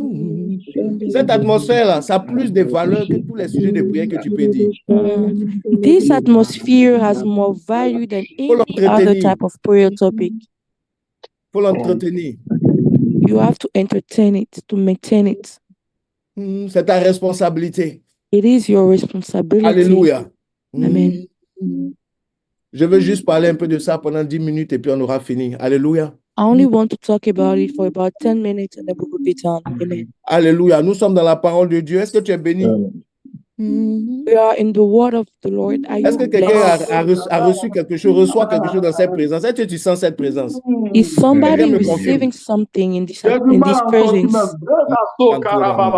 Cette atmosphère-là, ça a plus de valeur que tous les sujets de prière que tu peux dire. This atmosphere has more value than any other type of prayer topic. Il faut l'entretenir. You have to entertain it, to maintain it. C'est ta responsabilité. It is your responsibility. Alléluia. Amen. Je veux juste parler un peu de ça pendant 10 minutes et puis on aura fini. Alléluia. I only want to talk about it for about 10 minutes and then we will be done. Amen. Alléluia. Nous sommes dans la parole de Dieu. Est-ce que tu es béni? We are in the word of the Lord. Est-ce que quelqu'un a reçu quelque chose, reçoit quelque chose dans cette présence? Est-ce que tu sens cette présence? Is somebody receiving something in this presence?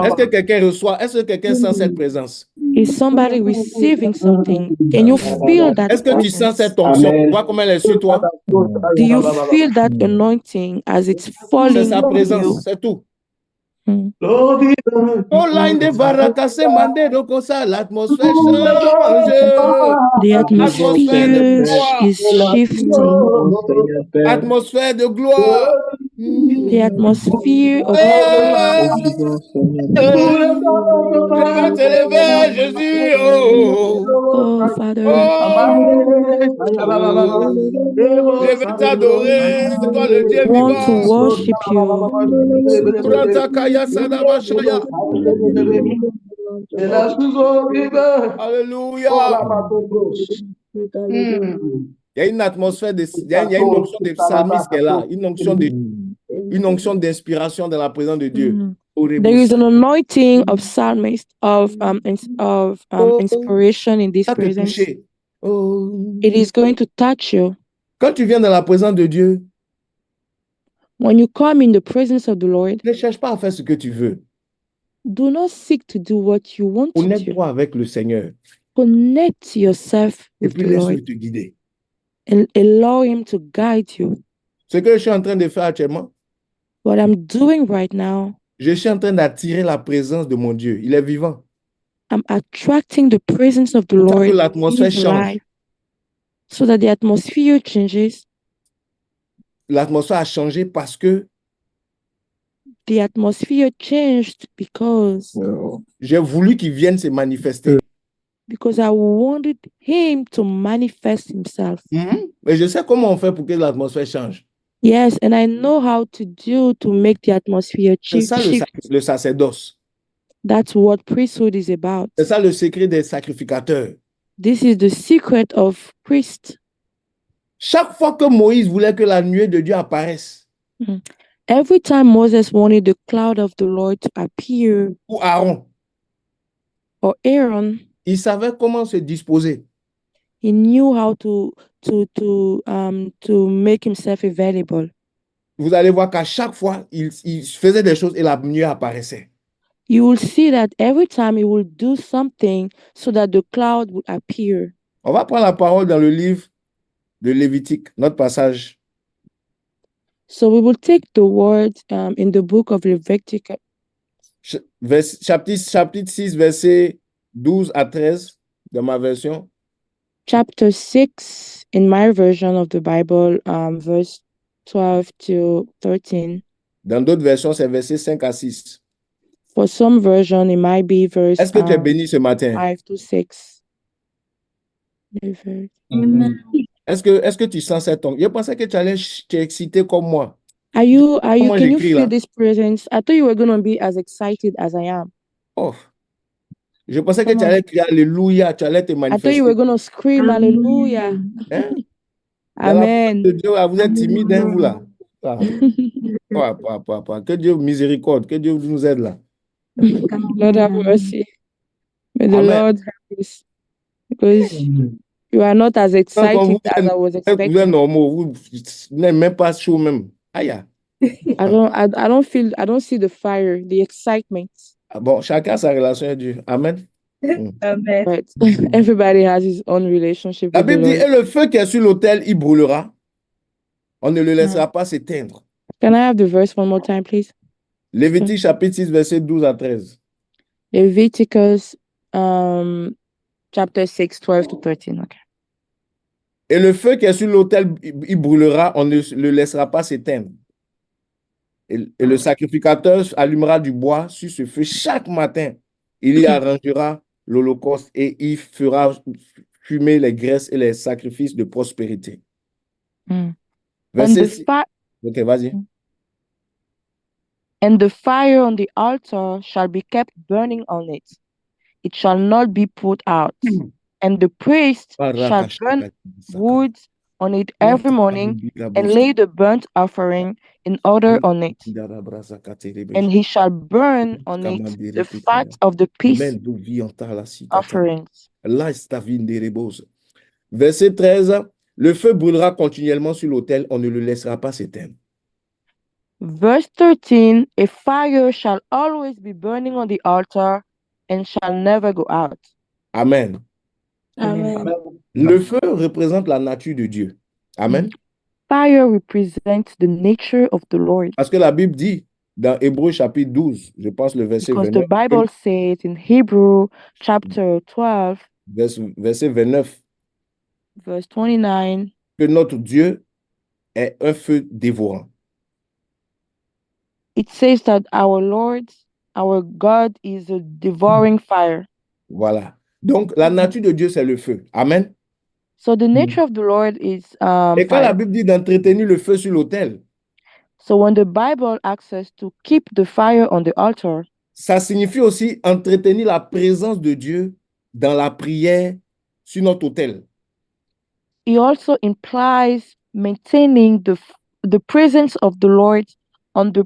Est-ce que quelqu'un reçoit? Est-ce que quelqu'un sent cette présence? Is somebody receiving something? Can you feel that? Est-ce que tu sens cette onction? Tu vois comment elle est sur toi? Do you feel that anointing as it's falling? C'est sa présence, c'est tout. L'atmosphère change. The atmosphere is shifting. Atmosphère de gloire. The atmosphere of Je vais t'élever, Jésus. Oh, Father. Je vais t'adorer, toi le Dieu I want to vivant. worship you. Alléluia. Il y a une atmosphère, il y a une onction de psalmiste qui est là, une onction de... une onction d'inspiration dans la présence de Dieu. There is an anointing of psalmist of inspiration in this Ça te presence. toucher. Oh. It is going to touch you. Quand tu viens dans la présence de Dieu, When you come in the presence of the Lord, ne cherche pas à faire ce que tu veux. do not seek to do what you want to do. Connecte-toi avec le Seigneur Connect yourself et with puis the laisse-le Lord te guider. and allow Him to guide you. Ce que je suis en train de faire actuellement, What I'm doing right now, je suis en train d'attirer la présence de mon Dieu. Il est vivant. I'm attracting the presence of the Pour Lord que l'atmosphère in change. life so that the atmosphere changes. L'atmosphère a changé parce que The atmosphere changed because j'ai voulu qu'il vienne se manifester. I wanted Him to manifest Himself. Mais je sais comment on fait pour que l'atmosphère change. Yes, and I know how to do to make the atmosphere C'est ça shift. le sacerdoce. That's what priesthood is about. C'est ça le secret des sacrificateurs. This is the secret of priests. Chaque fois que Moïse voulait que la nuée de Dieu apparaisse, Every time Moses wanted the cloud of the Lord to appear, ou Aaron, or Aaron, il savait comment se disposer. he knew how to make himself available. Vous allez voir qu'à chaque fois, il faisait des choses et la nuée apparaissait. You will see that every time he will do something so that the cloud would appear. On va prendre la parole dans le livre de Lévitique, notre passage. So we will take the word in the book of Leviticus. Chapitre 6, versets 12 à 13 de ma version. Chapter 6 in my version of the Bible, verse 12 to 13. Dans d'autres versions, c'est versets 5 à 6. For some version, it might be verse Est-ce que tu es béni ce matin? 5 to 6. Est-ce que tu sens cette onction? Je pensais que tu allais t'exciter comme moi. Can you j'écris feel là? this presence? I thought you were going to be as excited as I am. Oh. Je pensais que Come tu on. allais crier Alléluia, tu allais te I thought manifester. you were going to scream hallelujah. Hein? Dans la Amen. parole de Dieu, vous êtes timide, hein, vous là. Ah. Que Dieu miséricorde, que Dieu nous aide là. Lord have mercy. May the Amen. Lord help us. Because you are not as Quand excited vous as I was êtes expecting. normaux, vous n'êtes même pas chaud même. Aïe. I don't see the fire, the excitement. Ah bon, chacun a sa relation avec Dieu. Amen. Amen. But everybody has his own relationship La with the Bible dit, Lord. et le feu qui est sur l'autel, il brûlera. On ne le laissera pas s'éteindre. Can I have the verse one more time, please? Lévitique chapitre 6, versets 12 à 13. Leviticus chapter 6, 12 to 13. Okay. Et le feu qui est sur l'autel, il brûlera, on ne le laissera pas s'éteindre. Et le sacrificateur allumera du bois sur ce feu chaque matin. Il y arrangera l'holocauste et il fera fumer les graisses et les sacrifices de prospérité. Verset 6. Ok, vas-y. And the fire on the altar shall be kept burning on it. It shall not be put out. And the priest shall burn wood on it every morning and lay the burnt offering in order on it. And he shall burn on it the fat of the peace offerings. Verset 13. Le feu brûlera continuellement sur l'autel, on ne le laissera pas s'éteindre. Verse 13, a fire shall always be burning on the altar and shall never go out. Amen. Amen. Le feu représente la nature de Dieu. Amen. Fire represents the nature of the Lord. Parce que la Bible dit dans Hébreux chapitre 12, je pense le verset Because 29. the Bible says in Hebrew chapter 12, verset 29, verse 29, que notre Dieu est un feu dévorant. it says that our Lord, our God is a devouring fire. Voilà. Donc, la nature de Dieu, c'est le feu. Amen. So the nature of the Lord is Et quand la fire. Bible dit d'entretenir le feu sur l'autel, So when the Bible asks us to keep the fire on the altar, ça signifie aussi entretenir la présence de Dieu dans la prière sur notre autel. it also implies maintaining the presence of the Lord on the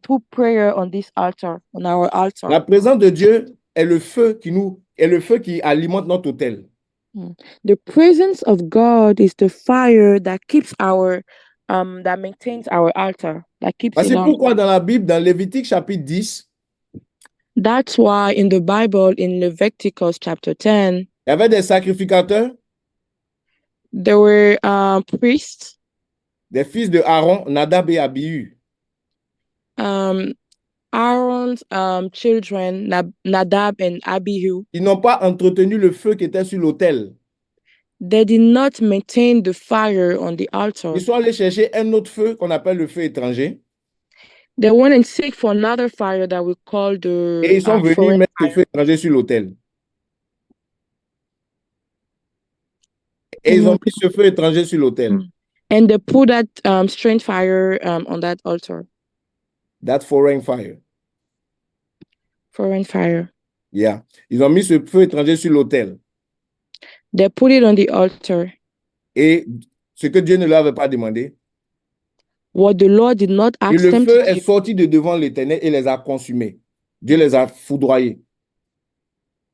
through prayer on this altar, on our altar. La présence de Dieu est le feu qui alimente notre autel. The presence of God is the fire that keeps our that maintains our altar, that keeps Parce it que on. pourquoi dans la Bible, dans Lévitique chapitre 10, That's why in the Bible, in Leviticus chapter 10, il y avait des sacrificateurs, there were priests, des fils de Aaron, Nadab et Abihu. Aaron's children, Nadab and Abihu. Ils n'ont pas entretenu le feu qui était sur l'autel. They did not maintain the fire on the altar. Ils sont allés chercher un autre feu qu'on appelle le feu étranger. They went and seek for another fire that we call Et the ils sont venus foreign mettre le fire. feu étranger sur l'autel. Et ils ont mis ce feu étranger sur l'autel. And they put that strange fire on that altar. That foreign fire. Foreign fire. Yeah. Ils ont mis ce feu étranger sur l'autel. They put it on the altar. Et ce que Dieu ne leur avait pas demandé. What the Lord did not Et ask le them feu to est give. sorti de devant l'Éternel et les a consumés. Dieu les a foudroyés.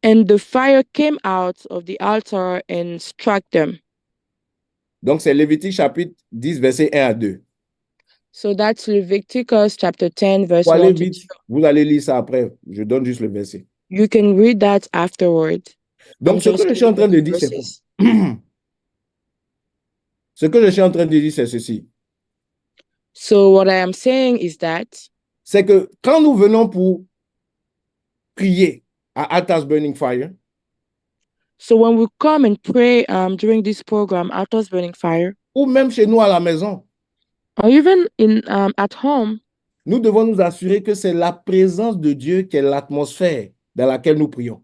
And the fire came out of the altar and struck them. Donc c'est Lévitique chapitre 10, verset 1 à 2. So that's Leviticus chapter 10, verse Pour aller 1 to 2. vite, vous allez lire ça après. Je donne juste le verset. You can read that afterward. Donc ce que je suis en train de dire, c'est quoi? Ce que je suis en train de dire, c'est ceci. So what I am saying is that C'est que quand nous venons pour prier à Altar's Burning Fire, so when we come and pray during this program, Altar's Burning Fire, ou même chez nous à la maison, or even in at home, nous devons nous assurer que c'est la présence de Dieu qui est l'atmosphère dans laquelle nous prions.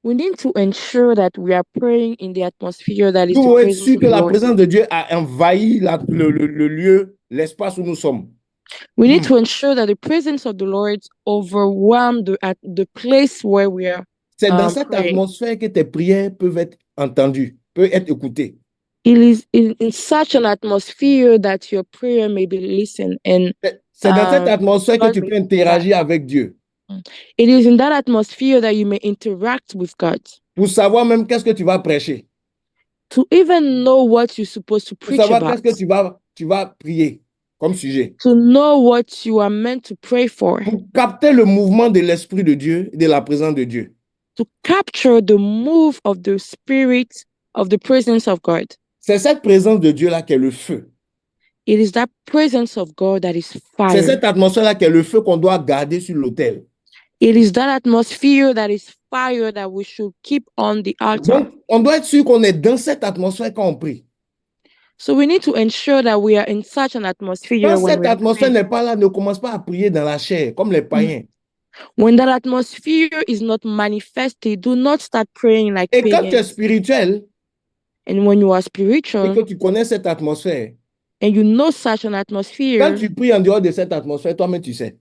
we need to ensure that we are praying in the atmosphere that is Nous the devons être presence sûrs of que the la Lord. présence de Dieu a envahi le lieu, l'espace où nous sommes. We need to ensure that the presence of the Lord overwhelm the place where we are. C'est dans cette praying. atmosphère que tes prières peuvent être entendues, peuvent être écoutées. It is in such an atmosphere that your prayer may be listened, and C'est dans cette atmosphère que God tu may peux interagir avec Dieu it is in that atmosphere that you may interact with God, pour savoir même qu'est-ce que tu vas prêcher, to even know what you're supposed to pour preach savoir about, qu'est-ce que tu vas prier comme sujet, to know what you are meant to pray for, pour capter le mouvement de l'Esprit de Dieu et de la présence de Dieu. to capture the move of the Spirit of the presence of God. C'est cette présence de Dieu-là qui est le feu. It is that presence of God that is C'est fire. cette atmosphère-là qui est le feu qu'on doit garder sur l'autel. It is that atmosphere that is fire that we should keep on the altar. Donc, on doit être sûr qu'on est dans cette atmosphère quand on prie. So we need to ensure that we are in such an atmosphere Quand when cette we are atmosphère praying. n'est pas là, ne commence pas à prier dans la chair, comme les païens. When that atmosphere is not manifested, do not start praying like Et quand tu es pagans. spirituel And when you are et spiritual que tu connais cette atmosphère, and you know such an quand atmosphere, tu pries en dehors de cette atmosphère, toi-même tu sais.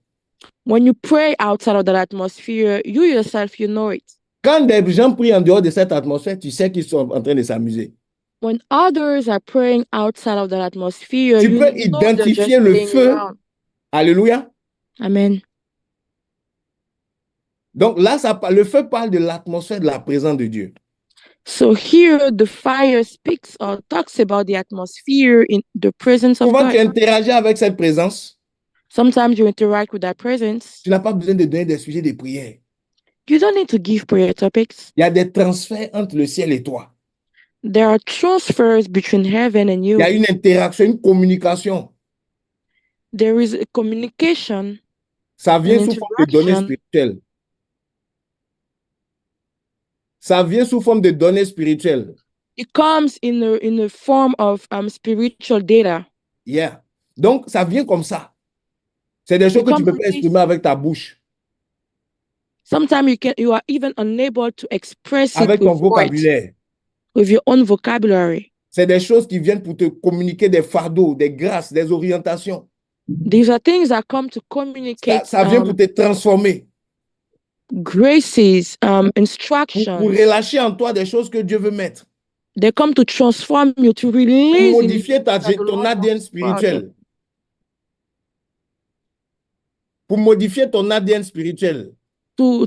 when you pray outside of that atmosphere, you yourself, you know it. Quand des gens prient en dehors de cette atmosphère, tu sais qu'ils sont en train de s'amuser. When others are praying outside of that atmosphere, Tu you peux know they're just identifier le playing feu. around. Alléluia. Amen. Donc là, le feu parle de l'atmosphère de la présence de Dieu. So here the fire speaks or talks about the atmosphere in the presence of Souvent, tu God. interagis avec cette présence. Sometimes you interact with that presence. Tu n'as pas besoin de donner des sujets de prière. You don't need to give prayer topics. Il y a des transferts entre le ciel et toi. There are transfers between heaven and Il you. y a une interaction, une communication. There is a communication. Ça vient An sous forme de données interaction. spirituelles. Ça vient sous forme de données spirituelles. It comes in the form of spiritual data. Yeah. Donc, ça vient comme ça. C'est des choses que tu ne peux pas exprimer avec ta bouche, Sometimes you are even unable to express it avec ton with words, vocabulaire. with your own vocabulary. C'est des choses qui viennent pour te communiquer des fardeaux, des grâces, des orientations. These are things that come to communicate Ça vient pour te transformer, graces, pour instructions. relâcher en toi des choses que Dieu veut mettre, They come to transform you, to pour release in you modifier that the ton Lord ADN wants for you. spirituel. pour modifier ton ADN spirituel. to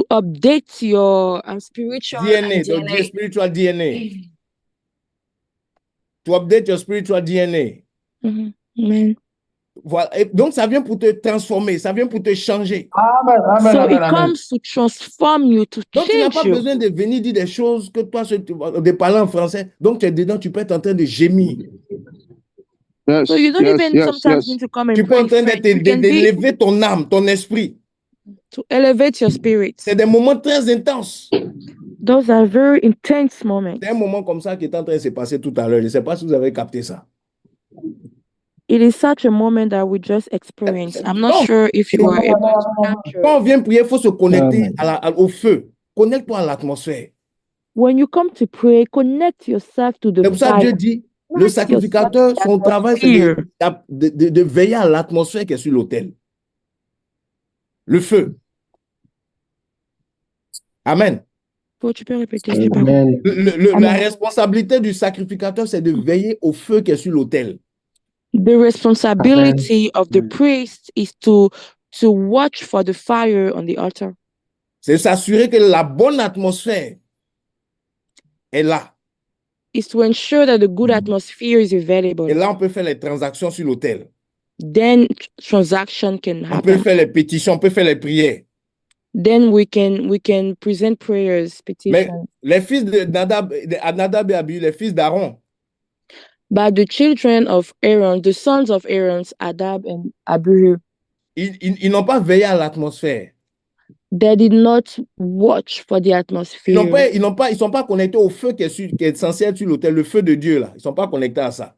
update your spiritual DNA, ton DNA. spiritual DNA. To update your spiritual DNA. Amen. Voilà. Et donc, ça vient pour te transformer, ça vient pour te changer. Amen. Amen. So Amen. it Amen. comes to transform you, to Donc, tu n'as pas change you. besoin de venir dire des choses que toi, de parler en français. Donc, tu es dedans, tu peux être en train de gémir. Yes. So you don't Yes. even Yes. sometimes Yes. need to come and Tu peux pray en train French. d'être You can be d'élever ton âme, ton esprit. to elevate your spirit. C'est des moments très intenses. Those are very intense moments. C'est un moment comme ça qui est en train de se passer tout à l'heure. Je ne sais pas si vous avez capté ça. It is such a moment that we just experience. I'm not Donc, sure if you are able to capture. quand on vient prier, il faut se connecter Amen. au feu. Connecte-toi à l'atmosphère. When you come to pray, connect yourself to the C'est pour ça que Dieu fire. dit, le Connect yourself sacrificateur, to son the travail, c'est atmosphere. de veiller à l'atmosphère qui est sur l'autel. Le feu. Amen. Tu peux répéter, j'ai pas Amen. La responsabilité du sacrificateur, c'est de veiller au feu qui est sur l'autel. The responsibility of the priest is to watch for the fire on the altar. C'est s'assurer que la bonne atmosphère est là. Is to ensure that the good atmosphere is available. Et là, on peut faire les transactions sur l'autel. Then transaction can On peut happen. faire les pétitions, on peut faire les prières. Then we can present prayers, Mais petitions. les fils de Nadab et Abihu, les fils d'Aaron, But the children of Aaron, the sons of Aaron, Adab and Abihu, ils n'ont pas veillé à l'atmosphère. they did not watch for the atmosphere. Ils sont pas connectés au feu qui est censé être sur l'autel, le feu de Dieu là. Ils sont pas connectés à ça.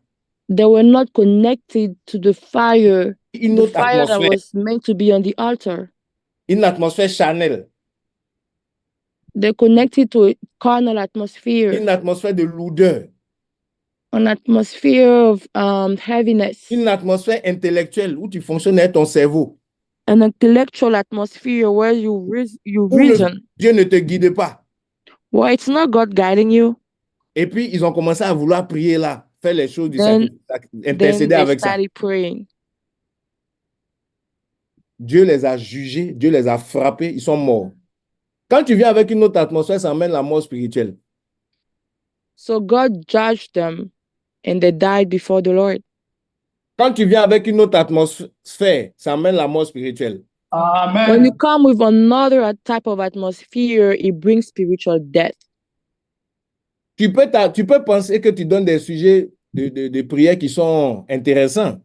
They were not connected to the fire, Une the autre fire that atmosphère, was meant to be on the altar. une atmosphère charnelle, They're connected to a carnal atmosphere, une atmosphère de lourdeur, an atmosphere of heaviness, une atmosphère intellectuelle où tu fonctionnes avec ton cerveau. an intellectual atmosphere where you Où reason. Dieu ne te guide pas. Well, it's not God guiding you. Et puis, ils ont commencé à vouloir prier là, faire les choses du Then sacrifice, intercéder they avec ça. started praying. Dieu les a jugés, Dieu les a frappés, ils sont morts. Quand tu viens avec une autre atmosphère, ça amène la mort spirituelle. So God judged them and they died before the Lord. Quand tu viens avec une autre atmosphère, ça amène la mort spirituelle. Amen. When you come with another type of atmosphere, it brings spiritual death. Tu peux penser que tu donnes des sujets de prière qui sont intéressants.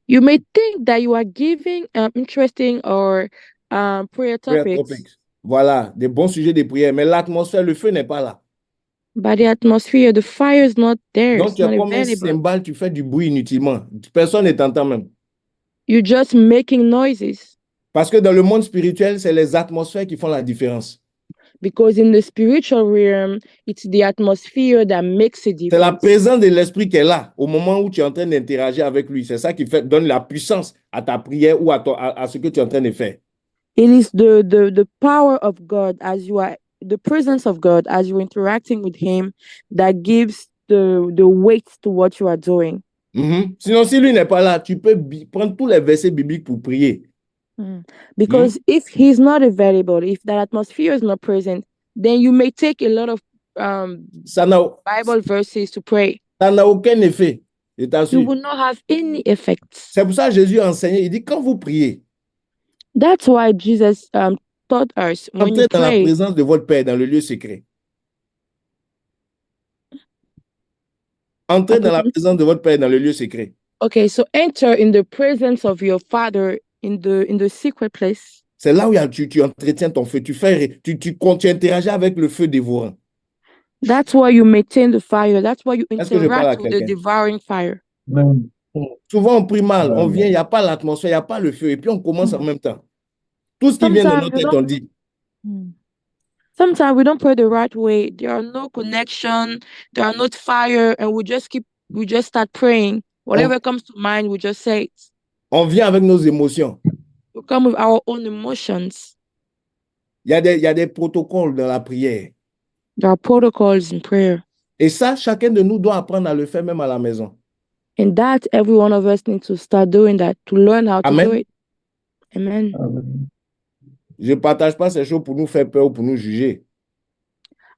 You may think that you are giving interesting or prayer topics, Voilà, des bons sujets de prière, mais l'atmosphère, le feu n'est pas là. but the atmosphere, the fire is not there. Donc, It's tu not es comme un available. cymbale, tu fais du bruit inutilement. Personne ne t'entend même. You're just making noises. Parce que dans le monde spirituel, c'est les atmosphères qui font la différence. Because in the spiritual realm, it's the atmosphere that makes a C'est la difference. présence de l'esprit qui est là au moment où tu es en train d'interagir avec lui. C'est ça qui donne la puissance à ta prière ou à ce que tu es en train de faire. It is the power of God as you are, the presence of God as you're interacting with Him that gives the weight to what you are doing. Sinon, si lui n'est pas là, tu peux prendre tous les versets bibliques pour prier. Because if He's not available, if that atmosphere is not present, then you may take a lot of Bible verses to pray. Ça n'a aucun effet. Je You t'assure. will not have any effects. C'est pour ça que Jésus a enseigné. Il dit, quand vous priez, That's why Jesus taught us when entrez you dans la pray, présence de votre Père dans le lieu secret. Entrez dans la présence de votre Père dans le lieu secret. okay, so enter in the presence of your Father in the secret place. C'est là où tu entretiens ton feu. Tu interagis avec le feu dévorant. That's why you maintain the fire. That's why you Est-ce que je parle à interact with the quelqu'un? devouring fire. Souvent, on prie mal. On vient, il n'y a pas l'atmosphère, il n'y a pas le feu. Et puis, on commence en même temps. Tout ce qui vient de notre tête, on dit. Sometimes we don't pray the right way. There are no connection. There are not fire, and we just start praying. Whatever comes to mind, we just say it. On vient avec nos émotions. We come with our own emotions. Il y a des protocoles dans la prière. There are protocols in prayer. Et ça, chacun de nous doit apprendre à le faire même à la maison. And that every one of us needs to start doing that, to learn how to Amen. do it. Amen. Je ne partage pas ces choses pour nous faire peur ou pour nous juger.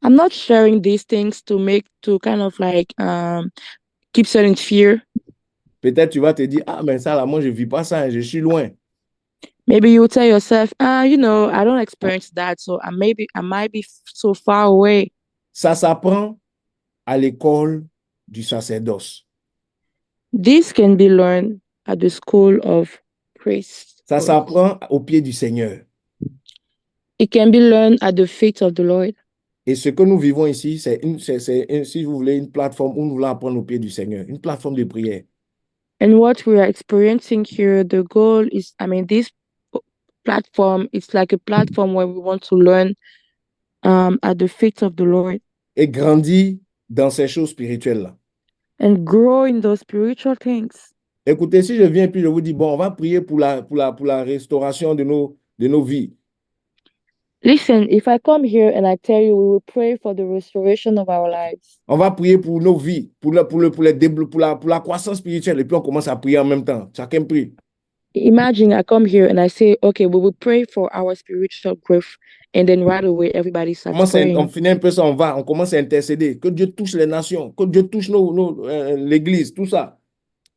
I'm not sharing these things to kind of like keep certain fear. Peut-être tu vas te dire, ah, mais ça là, moi, je ne vis pas ça, je suis loin. Maybe you tell yourself, I don't experience that, so I might be so far away. Ça s'apprend à l'école du sacerdoce. This can be learned at the school of priests. Ça s'apprend au pied du Seigneur. It can be learned at the feet of the Lord. Et ce que nous vivons ici, c'est si vous voulez, une plateforme où nous voulons apprendre au pied du Seigneur, une plateforme de prière. And what we are experiencing here, the goal is, this platform, it's like a platform where we want to learn at the feet of the Lord. Et grandir dans ces choses spirituelles-là. And grow in those spiritual things. Écoutez, si je viens puis je vous dis, bon, on va prier pour la restauration de nos vies. Listen, if I come here and I tell you we will pray for the restoration of our lives. On va prier pour nos vies, pour la croissance spirituelle, et puis on commence à prier en même temps. Chacun prie. Imagine I come here and I say, okay, we will pray for our spiritual growth. And then right away, everybody starts praying. On finit un peu ça, on commence à intercéder. Que Dieu touche les nations, que Dieu touche l'Église, tout ça.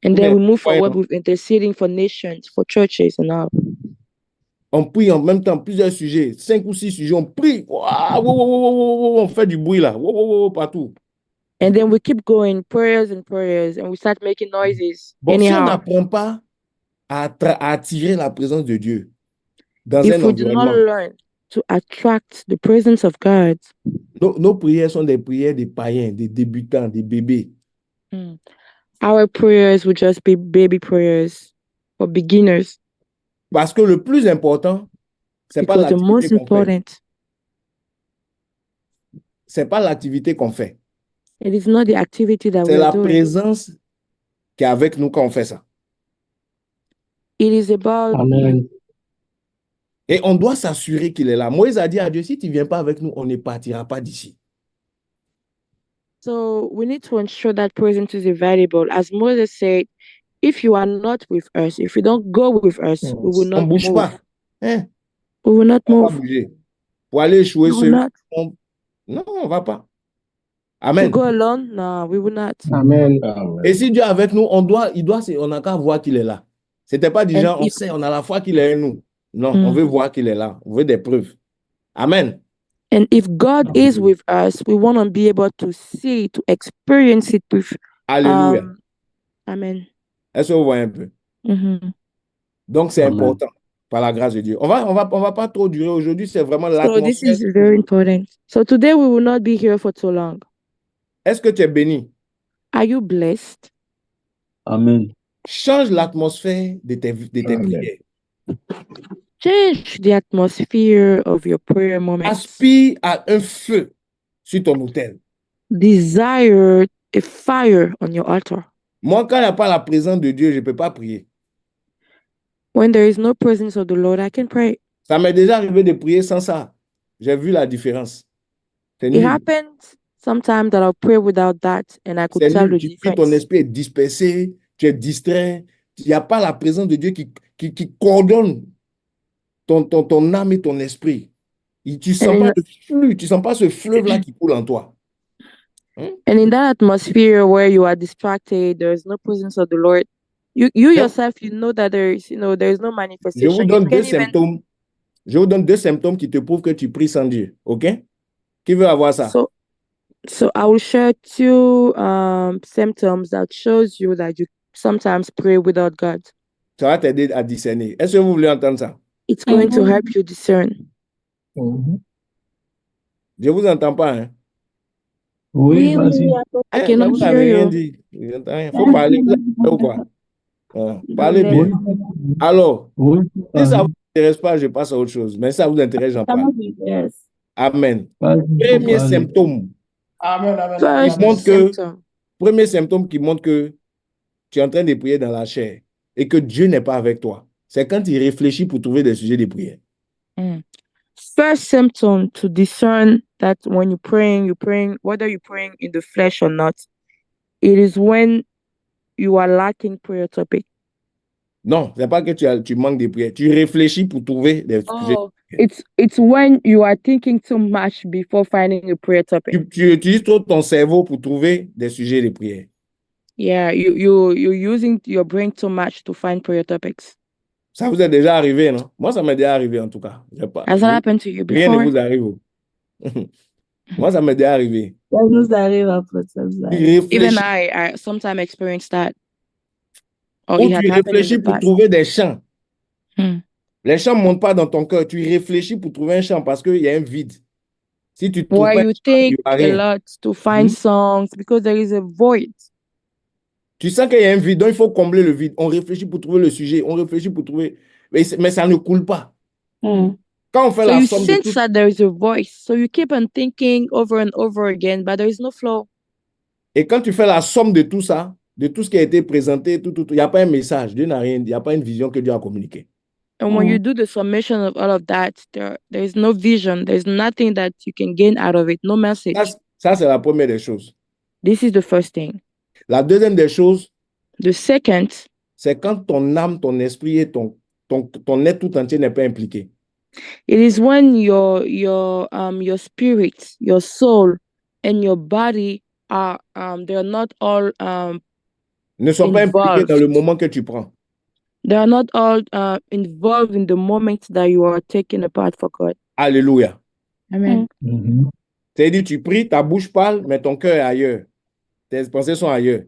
And then we move forward with interceding for nations, for churches and all. On prie en même temps plusieurs sujets, 5 ou 6 sujets, on prie. On fait du bruit là, partout. And then we keep going, prayers and prayers, and we start making noises. Bon, si on n'apprend pas à attirer la présence de Dieu dans un environnement, if we do not learn to attract the presence of God, nos prières sont des prières des païens, des débutants, des bébés. Our prayers will just be baby prayers for beginners. Parce que le plus important, c'est pas l'activité qu'on fait. C'est pas l'activité qu'on fait. It is not the activity that we are doing. C'est la présence qui est avec nous quand on fait ça. It is about. Amen. Et on doit s'assurer qu'il est là. Moïse a dit à Dieu, si tu ne viens pas avec nous, on ne partira pas d'ici. So we need to ensure that presence is available. As Moses said, if you are not with us, if you don't go with us, we will not bouge move. Pas. Hein? We will not move. On va bouger. Pour aller échouer non, on ne va pas. Amen. To go alone? No, we will not. Amen. Et si Dieu est avec nous, on n'a qu'à voir qu'il est là. Ce n'était pas du genre, on sait, on a la foi qu'il est en nous. Non, on veut voir qu'il est là. On veut des preuves. Amen. And if God is with us, we want to be able to see, to experience it with. Alléluia. Amen. Est-ce que vous voyez un peu? Donc, c'est important, par la grâce de Dieu. On va pas trop durer aujourd'hui, c'est vraiment l'atmosphère. So this is very important. So today we will not be here for too long. Est-ce que tu es béni? Are you blessed? Amen. Change l'atmosphère de tes prières. Change the atmosphere of your prayer moments. Aspire à un feu sur ton autel. Desire a fire on your altar. Moi, quand il n'y a pas la présence de Dieu, je ne peux pas prier. When there is no presence of the Lord, I can pray. Ça m'est déjà arrivé de prier sans ça. J'ai vu la différence. It happens sometimes that I'll pray without that, and I could tell the difference. Ton esprit est dispersé, tu es distrait. Il n'y a pas la présence de Dieu qui coordonne ton âme et ton esprit. Tu ne sens pas le flux, tu ne sens pas ce fleuve-là qui coule en toi. And in that atmosphere where you are distracted, there is no presence of the Lord. You yourself, you know that there is no manifestation. Je vous donne deux symptômes qui te prouvent que tu pries sans Dieu. OK? Qui veut avoir ça? So I will share two symptoms that shows you that you sometimes pray without God. Ça va t'aider à discerner. Est-ce que vous voulez entendre ça? It's going to help you discern. Je ne vous entends pas, hein? Oui, vas-y. I cannot vous hear n'avez rien you. dit. Il faut parler. Ou quoi? Parlez bien. Alors, si ça ne vous intéresse pas, je passe à autre chose. Mais si ça vous intéresse, j'en parle. Amen. Premier symptôme. Premier symptôme qui montre que tu es en train de prier dans la chair et que Dieu n'est pas avec toi. C'est quand il réfléchit pour trouver des sujets de prière. First symptom to discern that when you're praying, whether you're praying in the flesh or not, it is when you are lacking prayer topic. Non, c'est pas que tu manques des prières. Tu réfléchis pour trouver des sujets. Oh, it's when you are thinking too much before finding a prayer topic. Tu utilises trop ton cerveau pour trouver des sujets de prière. Yeah, you're using your brain too much to find prayer topics. Ça vous est déjà arrivé, non? Moi, ça m'est déjà arrivé en tout cas. Has that happened to you Rien ne before? vous arrive. Moi, ça m'est déjà arrivé. Ça nous arrive après ça. Tu réfléchis, Even I sometimes experience that. Or ou it had tu happened in réfléchis the pour past. trouver des chants. Hmm. Les chants ne montent pas dans ton cœur. Tu réfléchis pour trouver un chant parce qu'il y a un vide. Si tu trouves Where pas un you chant, il think n'y aura a rien. lot to find songs because there is a void. Tu sens qu'il y a un vide, donc il faut combler le vide. On réfléchit pour trouver le sujet, on réfléchit pour trouver... Mais ça ne coule pas. Mm. Quand on fait So la you somme de tout, sense that there is a voice. So you keep on thinking over and over again, but there is no flow. et quand tu fais la somme de tout ça, de tout ce qui a été présenté, il n'y a pas un message, Dieu n'a rien, il n'y a pas une vision que Dieu a communiquée. And when you do the summation of all of that, there is no vision. There's nothing that you can gain out of it. No message. Ça, c'est la première des choses. This is the first thing. La deuxième des choses, The second, c'est quand ton âme, ton esprit et ton être tout entier n'est pas impliqué. it is when your spirit, your soul, and your body are they're not all Ne sont pas impliqués involved. dans le moment que tu prends. They are not all involved in the moment that you are taking a part for God. Alléluia. Amen. C'est-à-dire, tu pries, ta bouche parle, mais ton cœur est ailleurs. Tes pensées sont ailleurs.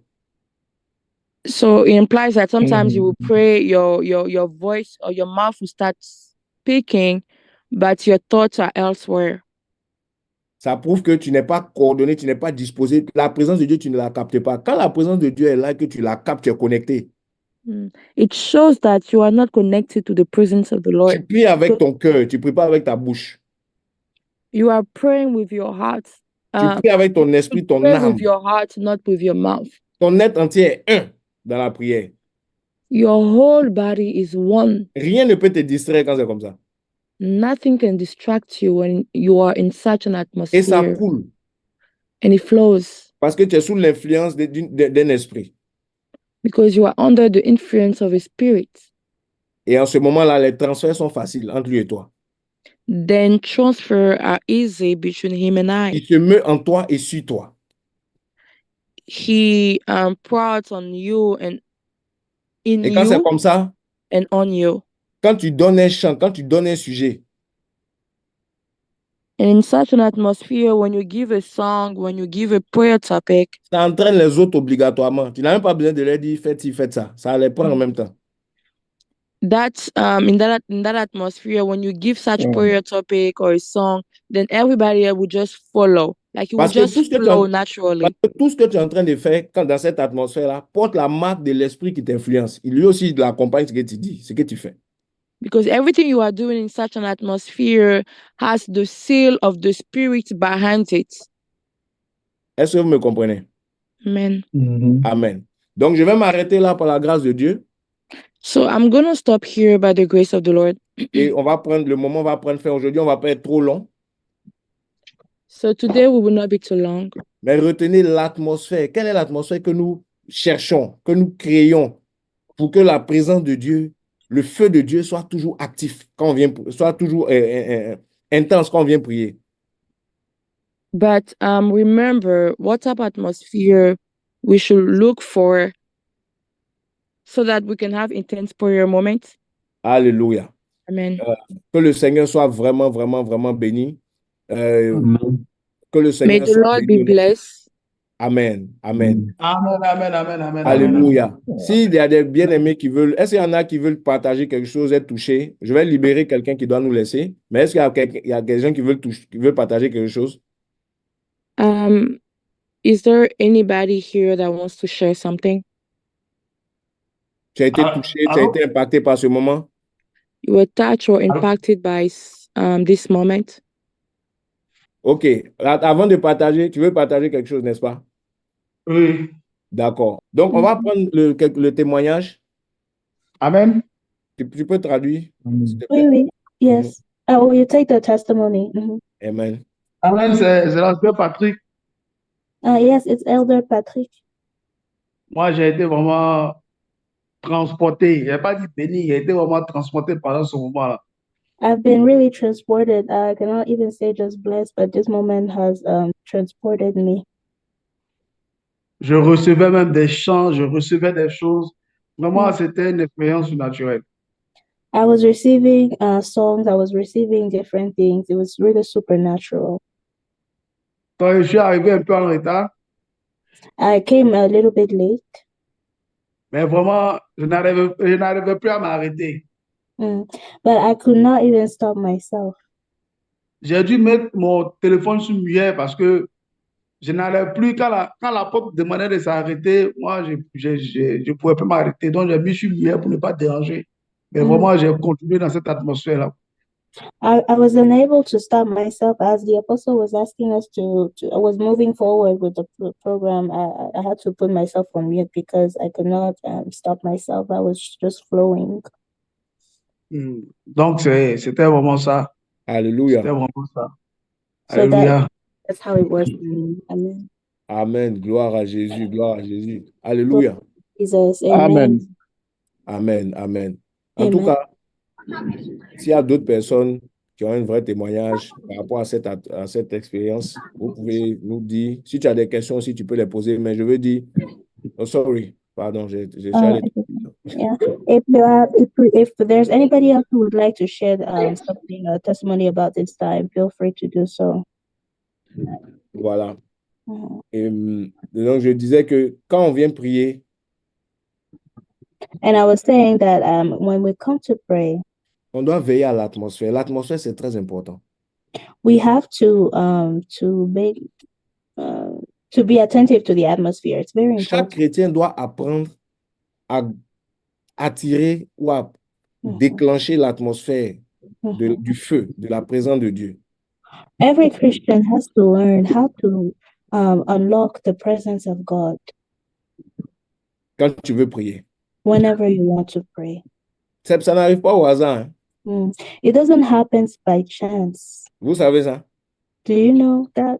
So it implies that sometimes you will pray, your voice or your mouth will start speaking, but your thoughts are elsewhere. Ça prouve que tu n'es pas coordonné, tu n'es pas disposé. La présence de Dieu, tu ne la captes pas. Quand la présence de Dieu est là, que tu la captes, tu es connecté. It shows that you are not connected to the presence of the Tu Lord. pries avec ton cœur, tu ne pries pas avec ta bouche. You are praying with your heart. Tu pries avec ton esprit, ton Pray âme. with your heart, not with your mouth. Ton être entier est un dans la prière. Your whole body is one. Rien ne peut te distraire quand c'est comme ça. Nothing can distract you when you are in such an Et ça atmosphere, coule and it flows parce que tu es sous l'influence d'un esprit. because you are under the influence of a spirit. Et en ce moment-là, les transferts sont faciles entre lui et toi. Then transfer are easy between him and I. Il se meut en toi et sur toi. He poured on you and in Et quand c'est you comme ça, and on you. quand tu donnes un chant, quand tu donnes un sujet, And in such an atmosphere, when you give a song, when you give a prayer topic, ça entraîne les autres obligatoirement. Tu n'as même pas besoin de leur dire faites ci, faites ça. Ça les prend en même temps. that's in that atmosphere, when you give such prayer topic or a song, then everybody else will just follow. Like you will Parce que just tout ce que tu flow en- naturally. Parce que tout ce que tu es en train de faire dans cette atmosphère-là porte la marque de l'esprit qui t'influence. Il lui aussi il accompagne ce que tu dis, ce que tu fais. Because everything you are doing in such an atmosphere has the seal of the spirit behind it. Est-ce que vous me comprenez? Amen. Amen. Donc, je vais m'arrêter là par la grâce de Dieu So I'm gonna stop here by the grace of the Lord. et on va prendre le moment, on va prendre fin aujourd'hui. On ne va pas être trop long, So today we will not be too long. mais retenez l'atmosphère. Quelle est l'atmosphère que nous cherchons, que nous créons pour que la présence de Dieu, le feu de Dieu soit toujours actif quand on vient, soit toujours intense quand on vient prier. But remember what type of atmosphere we should look for so that we can have intense prayer moments. Alléluia. Amen. Que le Seigneur soit vraiment, vraiment, vraiment béni. Que le May Seigneur the soit Lord béni. be blessed. Amen. Amen. Amen. Alléluia. S'il y a des bien-aimés qui veulent, est-ce qu'il y en a qui veulent partager quelque chose, être touchés? Je vais libérer quelqu'un qui doit nous laisser. Mais est-ce qu'il y a des gens qui veulent partager quelque chose? Is there anybody here that wants to share something? Tu as été touché, tu as été impacté par ce moment? You were touched or impacted by this moment? OK. Avant de partager, tu veux partager quelque chose, n'est-ce pas? Oui. D'accord. Donc, on va prendre le témoignage. Amen. Tu peux traduire, s'il te plaît? Oui. Yes. Will you take the testimony? Amen. Amen, c'est l'Elder Patrick. Yes, it's Elder Patrick. Moi, j'ai été vraiment transporté. Il n'a pas dit béni, il a été vraiment transporté pendant ce moment-là. I've been really transported. I cannot even say just blessed, but this moment has transported me. Je recevais même des chants, je recevais des choses. Vraiment, Mm. c'était une expérience surnaturelle. I was receiving songs, I was receiving different things. It was really supernatural. Quand je suis arrivé un peu en retard, I came a little bit late, mais vraiment, je n'arrivais plus à m'arrêter. but I could not even stop myself. J'ai dû mettre mon téléphone sur muet parce que je n'allais plus. Quand la porte demandait de s'arrêter, moi, je pouvais pas m'arrêter. Donc, j'ai mis sur muet pour ne pas déranger. Mais Mm. vraiment, j'ai continué dans cette atmosphère-là. I was unable to stop myself as the apostle was asking us I was moving forward with the program. I had to put myself on mute because I could not stop myself. I was just flowing. Donc, c'était vraiment ça. Alléluia. C'était vraiment ça. So Alléluia. that's how it was for me. Amen. Amen. Gloire à Jésus. Gloire à Jésus. Alléluia. Jesus. Amen. Amen. Amen. En tout Amen. cas, s'il y a d'autres personnes qui ont un vrai témoignage par rapport à cette expérience, vous pouvez nous dire. Si tu as des questions, si tu peux les poser, mais je veux dire, oh, sorry, pardon, je suis allé. Yeah. If there's anybody else who would like to share something, a testimony about this time, feel free to do so. Voilà. Mhm. Et donc, je disais que quand on vient prier, And I was saying that when we come to pray, on doit veiller à l'atmosphère. L'atmosphère, c'est très important. we have to be attentive to the atmosphere. It's very Chaque important. chrétien doit apprendre à attirer ou à déclencher l'atmosphère du feu, de la présence de Dieu. Every Christian has to learn how to unlock the presence of God Quand tu veux prier. whenever you want to pray. Ça n'arrive pas au hasard. Hein. It doesn't happen by chance. Vous savez ça? Do you know that?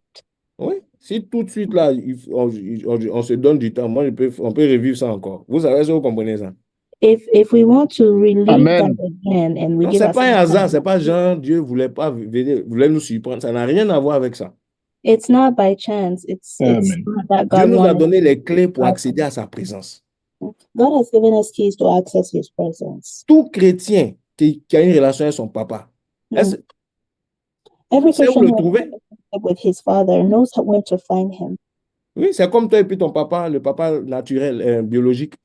Oui. Si tout de suite, là, on se donne du temps, on peut revivre ça encore. Vous savez si vous comprenez ça? If we want to relive Amen. that again and we Non, give c'est pas un ourselves hasard, time, c'est pas genre Dieu voulait nous surprendre. Ça n'a rien à voir avec ça. it's not by chance. It's Amen. not that Dieu God nous a wanted. donné les clés pour accéder à sa présence. God has given us keys to access His presence. Tout chrétien qui a une relation avec son papa, Every c'est où Christian le who has a trouver? relationship with his father knows where to find him. Oui, c'est comme toi et puis ton papa, le papa naturel, biologique.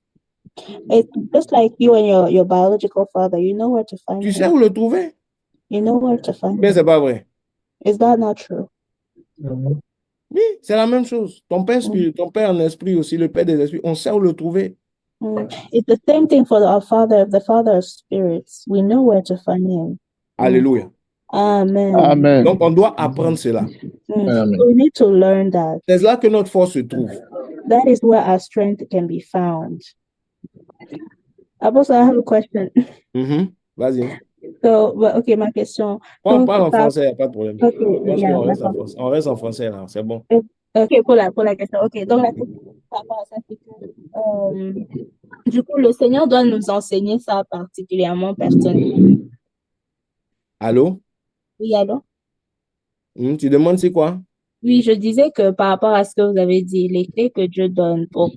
It's just like you and your biological father. You know where to find Tu sais him. où le trouver? You know where to find Mais him. c'est pas vrai. Is that not true? Oui, c'est la même chose. Ton père en esprit aussi, le père des esprits, on sait où le trouver. It's the same thing for our Father, the Father of spirits. We know where to find him. Alléluia. Amen. Amen. Donc, on doit apprendre cela. Amen. So we need to learn that. C'est là que notre force se trouve. That is where our strength can be found. Apostle, I have a question. Vas-y. So, okay, ma question. On parle en français, il n'y a pas de problème. Okay, Je pense yeah, qu'on reste en français. On reste en français, là. C'est bon. Ok, pour la question. Ok, donc la question par rapport à ça, c'est que du coup, le Seigneur doit nous enseigner ça particulièrement personnellement. Allô? Oui, allô? Tu demandes c'est quoi? Oui, je disais que par rapport à ce que vous avez dit, les clés que Dieu donne pour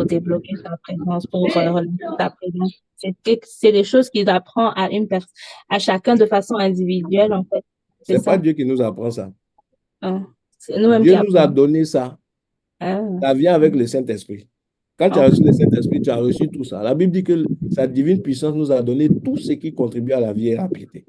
débloquer sa présence, pour relancer sa présence, c'est des choses qu'il apprend à chacun de façon individuelle, en fait. C'est ça? pas Dieu qui nous apprend ça. C'est nous-mêmes Dieu qui nous a apprenons. donné ça. Ça vient avec le Saint-Esprit. Quand tu as reçu le Saint-Esprit, tu as reçu tout ça. La Bible dit que sa divine puissance nous a donné tout ce qui contribue à la vie et à la piété.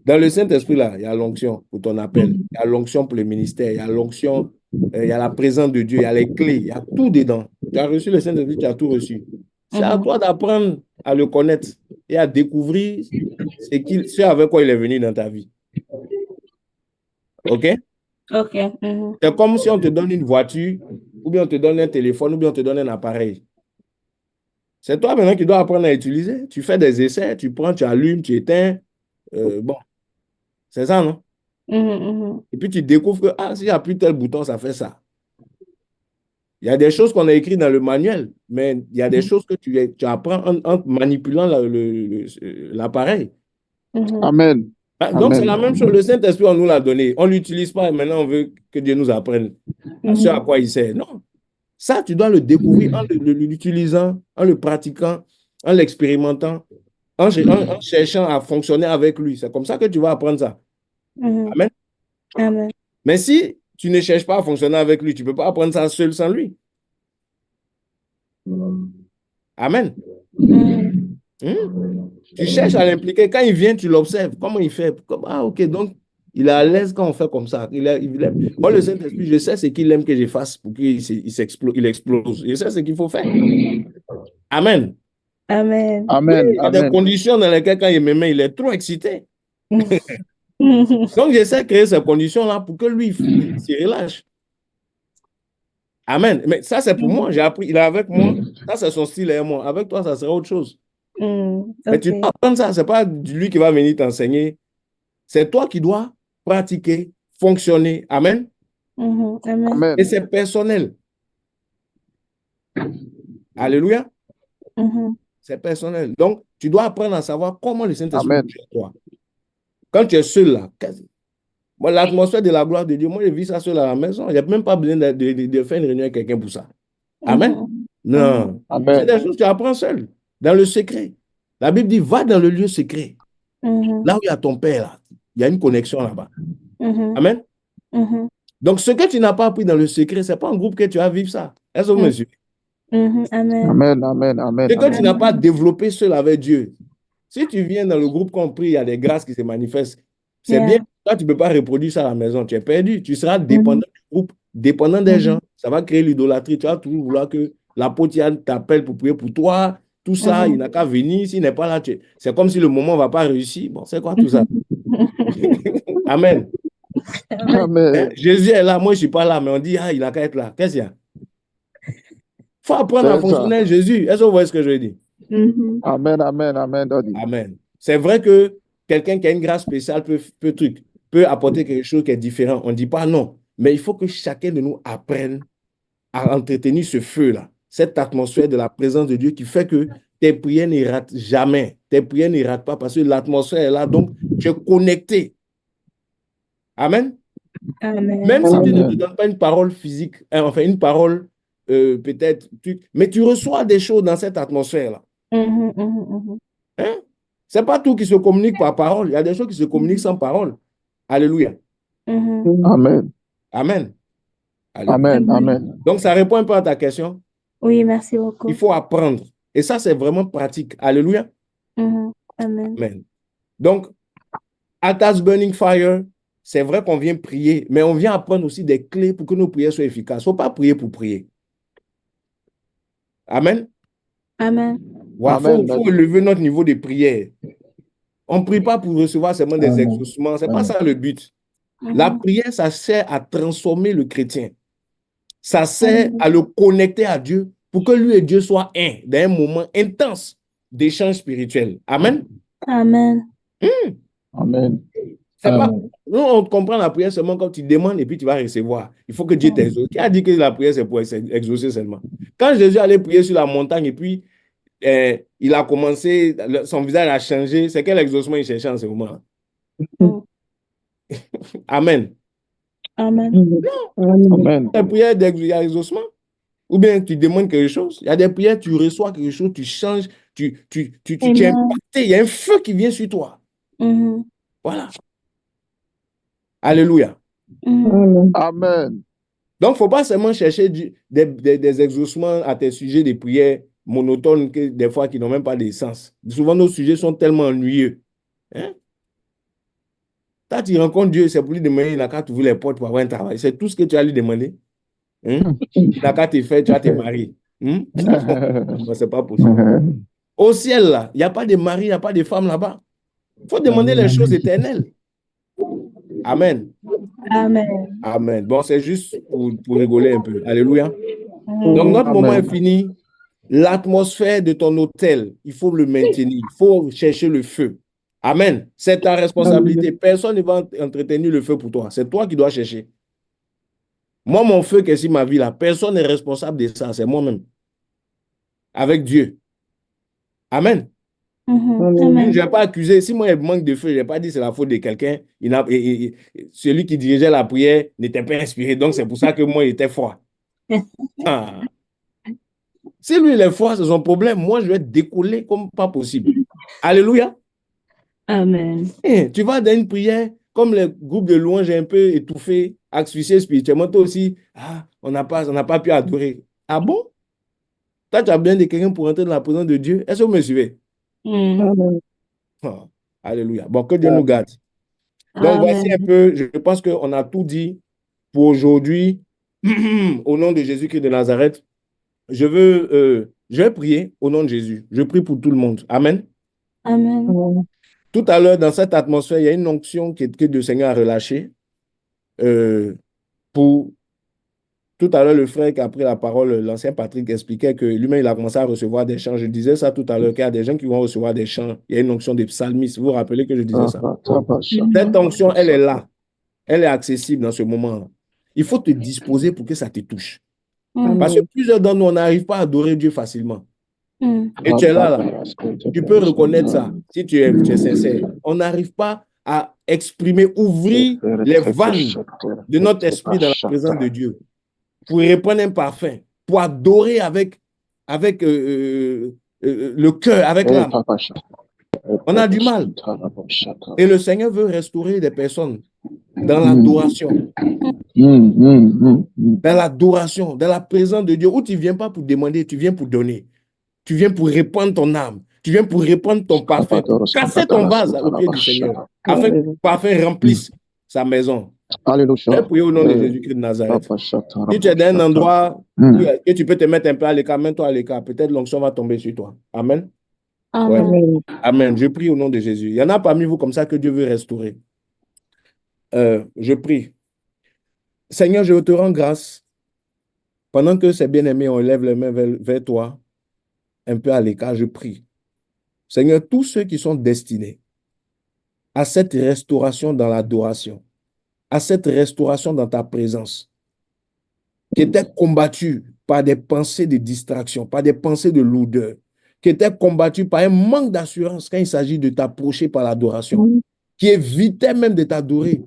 Dans le Saint-Esprit, là, il y a l'onction pour ton appel, il y a l'onction pour le ministère, il y a l'onction, il y a la présence de Dieu, il y a les clés, il y a tout dedans. Tu as reçu le Saint-Esprit, tu as tout reçu. C'est à toi d'apprendre à le connaître et à découvrir ce avec quoi il est venu dans ta vie. OK? OK. C'est comme si on te donne une voiture, ou bien on te donne un téléphone, ou bien on te donne un appareil. C'est toi maintenant qui dois apprendre à utiliser. Tu fais des essais, tu prends, tu allumes, tu éteins. Bon, c'est ça, non? Et puis tu découvres que s'il n'y a plus tel bouton, ça fait ça. Il y a des choses qu'on a écrites dans le manuel, mais il y a des choses que tu apprends en manipulant l'appareil. Amen. Donc, c'est Amen. la même chose. Le Saint-Esprit, on nous l'a donné. On ne l'utilise pas et maintenant, on veut que Dieu nous apprenne ce à quoi il sert. Non. Ça, tu dois le découvrir en l'utilisant, en le pratiquant, en l'expérimentant, en cherchant à fonctionner avec lui. C'est comme ça que tu vas apprendre ça. Amen. Amen. Mais si tu ne cherches pas à fonctionner avec lui, tu ne peux pas apprendre ça seul sans lui. Amen. Tu cherches à l'impliquer. Quand il vient, tu l'observes. Comment il fait? Ah, ok, donc il est à l'aise quand on fait comme ça. Il aime. Moi, le Saint-Esprit, je sais ce qu'il aime que je fasse pour qu'il explose. Je sais ce qu'il faut faire. Amen. Amen. Amen. Il y a des conditions dans lesquelles, quand il me met, il est trop excité. Donc, j'essaie de créer ces conditions-là pour que lui, il se relâche. Amen. Mais ça, c'est pour moi. J'ai appris. Il est avec moi. Ça, c'est son style et moi. Avec toi, ça sera autre chose. Mais tu dois apprendre ça. Ce n'est pas lui qui va venir t'enseigner. C'est toi qui dois pratiquer, fonctionner. Amen. Amen. Et c'est personnel. Alléluia. C'est personnel. Donc, tu dois apprendre à savoir comment le Saint-Esprit bouge en toi. Quand tu es seul là, moi, l'atmosphère de la gloire de Dieu, moi, je vis ça seul à la maison. Il n'y a même pas besoin de faire une réunion avec quelqu'un pour ça. Amen. Non. C'est des choses que tu apprends seul, dans le secret. La Bible dit, va dans le lieu secret. Là où il y a ton Père, là, il y a une connexion là-bas. Amen. Donc, ce que tu n'as pas appris dans le secret, ce n'est pas un groupe que tu vas vivre ça. Est-ce que vous me suivez? Amen. Amen. Amen. Ce que tu n'as pas développé seul avec Dieu. Si tu viens dans le groupe compris, il y a des grâces qui se manifestent. C'est bien. Toi, tu ne peux pas reproduire ça à la maison. Tu es perdu. Tu seras dépendant du groupe, dépendant des gens. Ça va créer l'idolâtrie. Tu vas toujours vouloir que l'apôtre t'appelle pour prier pour toi. Tout ça, il n'a qu'à venir. S'il n'est pas là, c'est comme si le moment ne va pas réussir. Bon, c'est quoi tout ça? Amen. Amen. Jésus est là. Moi, je ne suis pas là. Mais on dit, il n'a qu'à être là. Qu'est-ce qu'il y a? Il faut apprendre à fonctionner avec Jésus. Est-ce que vous voyez ce que je veux dire? Amen, amen, amen, Daddy. Amen. C'est vrai que quelqu'un qui a une grâce spéciale peut apporter quelque chose qui est différent. On ne dit pas non. Mais il faut que chacun de nous apprenne à entretenir ce feu-là, cette atmosphère de la présence de Dieu qui fait que tes prières ne ratent jamais. Tes prières ne ratent pas parce que l'atmosphère est là. Donc, tu es connecté. Amen. Amen. Même si Dieu ne te donne pas une parole physique, enfin une parole peut-être, mais tu reçois des choses dans cette atmosphère-là. Hein? C'est pas tout qui se communique par parole. Il y a des choses qui se communiquent sans parole. Alléluia. Amen. Amen. Alléluia. Amen. Amen. Donc, ça répond un peu à ta question. Oui, merci beaucoup. Il faut apprendre. Et ça, c'est vraiment pratique. Alléluia. Amen. Amen. Donc, Altar's Burning Fire, c'est vrai qu'on vient prier, mais on vient apprendre aussi des clés pour que nos prières soient efficaces. Il ne faut pas prier pour prier. Amen. Amen. Il faut élever notre niveau de prière. On ne prie pas pour recevoir seulement des exaucements. Ce n'est pas ça le but. La prière, ça sert à transformer le chrétien. Ça sert à le connecter à Dieu pour que lui et Dieu soient un, dans un moment intense d'échange spirituel. Amen. Amen. Amen. Pas, nous, on comprend la prière seulement quand tu demandes et puis tu vas recevoir. Il faut que Dieu t'exauce. Qui a dit que la prière, c'est pour exaucer seulement? Quand Jésus allait prier sur la montagne et puis il a commencé, son visage a changé, c'est quel exaucement il cherchait en ce moment? Amen. Amen. Amen. La prière d'exaucement. Ou bien tu demandes quelque chose. Il y a des prières, tu reçois quelque chose, tu changes, tu es impacté. Il y a un feu qui vient sur toi. Voilà. Alléluia. Amen. Donc, il ne faut pas seulement chercher des exaucements à tes sujets de prière monotones que des fois qui n'ont même pas de sens. Souvent, nos sujets sont tellement ennuyeux. Hein? Quand tu rencontres Dieu, c'est pour lui demander, il n'a qu'à t'ouvrir les portes pour avoir un travail. C'est tout ce que tu as lui demander. Hein? Il n'a qu'à te faire, tu vas te marier. Non, ce n'est pas possible. Au ciel, là, il n'y a pas de mari, il n'y a pas de femme là-bas. Il faut demander les choses éternelles. Amen. Amen. Amen. Bon, c'est juste pour rigoler un peu. Alléluia. Donc, notre moment est fini. L'atmosphère de ton hôtel, il faut le maintenir. Il faut chercher le feu. Amen. C'est ta responsabilité. Personne ne va entretenir le feu pour toi. C'est toi qui dois chercher. Moi, mon feu qui est sur ma vie, là, personne n'est responsable de ça, c'est moi-même. Avec Dieu. Amen. Je ne vais pas accuser. Si moi, il manque de feu, je ne vais pas dire que c'est la faute de quelqu'un. Celui qui dirigeait la prière n'était pas inspiré. Donc, c'est pour ça que moi, il était froid. Ah. Si lui, il est froid, c'est son problème. Moi, je vais décoller comme pas possible. Alléluia. Amen. Tu vas dans une prière, comme le groupe de louanges est un peu étouffé, asphyxié spirituellement, toi aussi, on n'a pas pu adorer. Ah bon? Toi, tu as besoin de quelqu'un pour entrer dans la présence de Dieu. Est-ce que vous me suivez? Amen. Ah, alléluia. Bon, que Dieu nous garde. Donc, voici un peu, je pense qu'on a tout dit pour aujourd'hui. Au nom de Jésus-Christ de Nazareth, je vais prier au nom de Jésus. Je prie pour tout le monde. Amen. Amen. Tout à l'heure, dans cette atmosphère, il y a une onction que le Seigneur a relâchée. Pour tout à l'heure, le frère qui a pris la parole, l'ancien Patrick, expliquait que lui-même, il a commencé à recevoir des chants. Je disais ça tout à l'heure, qu'il y a des gens qui vont recevoir des chants. Il y a une onction des psalmistes. Vous vous rappelez que je disais ça? Cette onction, elle est là. Elle est accessible dans ce moment-là. Il faut te disposer pour que ça te touche. Parce que plusieurs d'entre nous, on n'arrive pas à adorer Dieu facilement. Et tu es là. Tu peux reconnaître ça si tu es sincère. On n'arrive pas à exprimer, ouvrir les vannes de notre esprit dans la présence de Dieu pour répandre un parfum, pour adorer avec le cœur, avec l'âme. On a du mal. Et le Seigneur veut restaurer des personnes dans l'adoration. Dans l'adoration, dans la présence de Dieu, où tu ne viens pas pour demander, tu viens pour donner. Tu viens pour répandre ton âme. Tu viens pour répandre ton parfum. Casser ton vase au pied du Seigneur. Afin que le parfum remplisse sa maison. Alléluia. Je vais prier au nom de Jésus-Christ de Nazareth. Si tu es dans un endroit que tu peux te mettre un peu à l'écart, mets-toi à l'écart. Peut-être l'onction va tomber sur toi. Amen. Amen. Ouais. Amen. Je prie au nom de Jésus. Il y en a parmi vous comme ça que Dieu veut restaurer. Je prie. Seigneur, je te rends grâce. Pendant que ces bien-aimés, on lève les mains vers toi, un peu à l'écart, je prie. Seigneur, tous ceux qui sont destinés à cette restauration dans l'adoration, à cette restauration dans ta présence, qui étaient combattus par des pensées de distraction, par des pensées de lourdeur, qui étaient combattus par un manque d'assurance quand il s'agit de t'approcher par l'adoration, qui évitaient même de t'adorer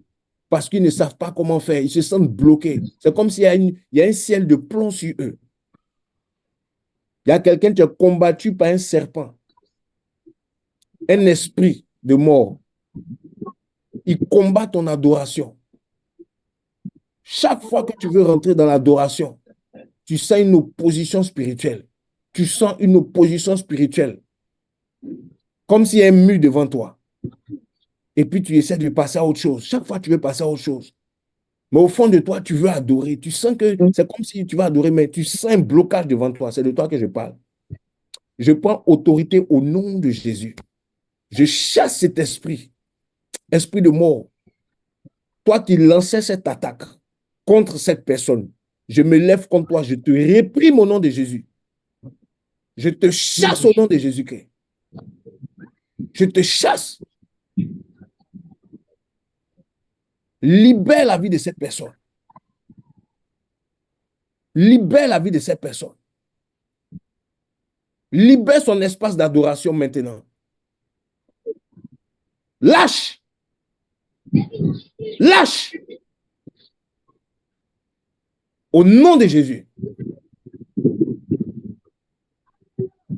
parce qu'ils ne savent pas comment faire, ils se sentent bloqués. C'est comme s'il y a un ciel de plomb sur eux. Il y a quelqu'un qui est combattu par un serpent, un esprit de mort. Il combat ton adoration. Chaque fois que tu veux rentrer dans l'adoration, tu sens une opposition spirituelle. Tu sens une opposition spirituelle. Comme s'il y a un mur devant toi. Et puis tu essaies de passer à autre chose. Chaque fois, tu veux passer à autre chose. Mais au fond de toi, tu veux adorer. Tu sens que c'est comme si tu vas adorer, mais tu sens un blocage devant toi. C'est de toi que je parle. Je prends autorité au nom de Jésus. Je chasse cet esprit de mort. Toi qui lançais cette attaque contre cette personne, je me lève contre toi, je te réprime au nom de Jésus. Je te chasse au nom de Jésus-Christ. Je te chasse. Libère la vie de cette personne. Libère la vie de cette personne. Libère son espace d'adoration maintenant. Lâche. Lâche. Au nom de Jésus.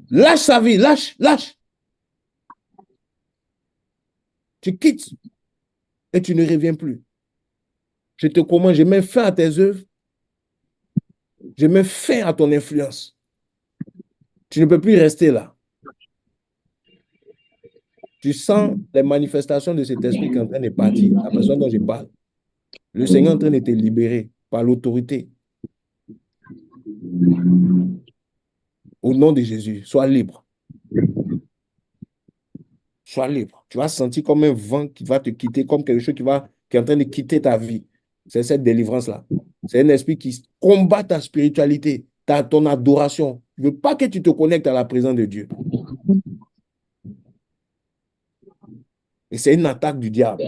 Lâche sa vie. Lâche. Lâche. Tu quittes et tu ne reviens plus. Je te commande, je mets fin à tes œuvres. Je mets fin à ton influence. Tu ne peux plus rester là. Tu sens les manifestations de cet esprit qui est en train de partir. La personne dont je parle. Le Seigneur est en train de te libérer par l'autorité. Au nom de Jésus, sois libre. Sois libre. Tu vas sentir comme un vent qui va te quitter, comme quelque chose qui est en train de quitter ta vie. C'est cette délivrance-là. C'est un esprit qui combat ta spiritualité, ton adoration. Il ne veut pas que tu te connectes à la présence de Dieu. Et c'est une attaque du diable.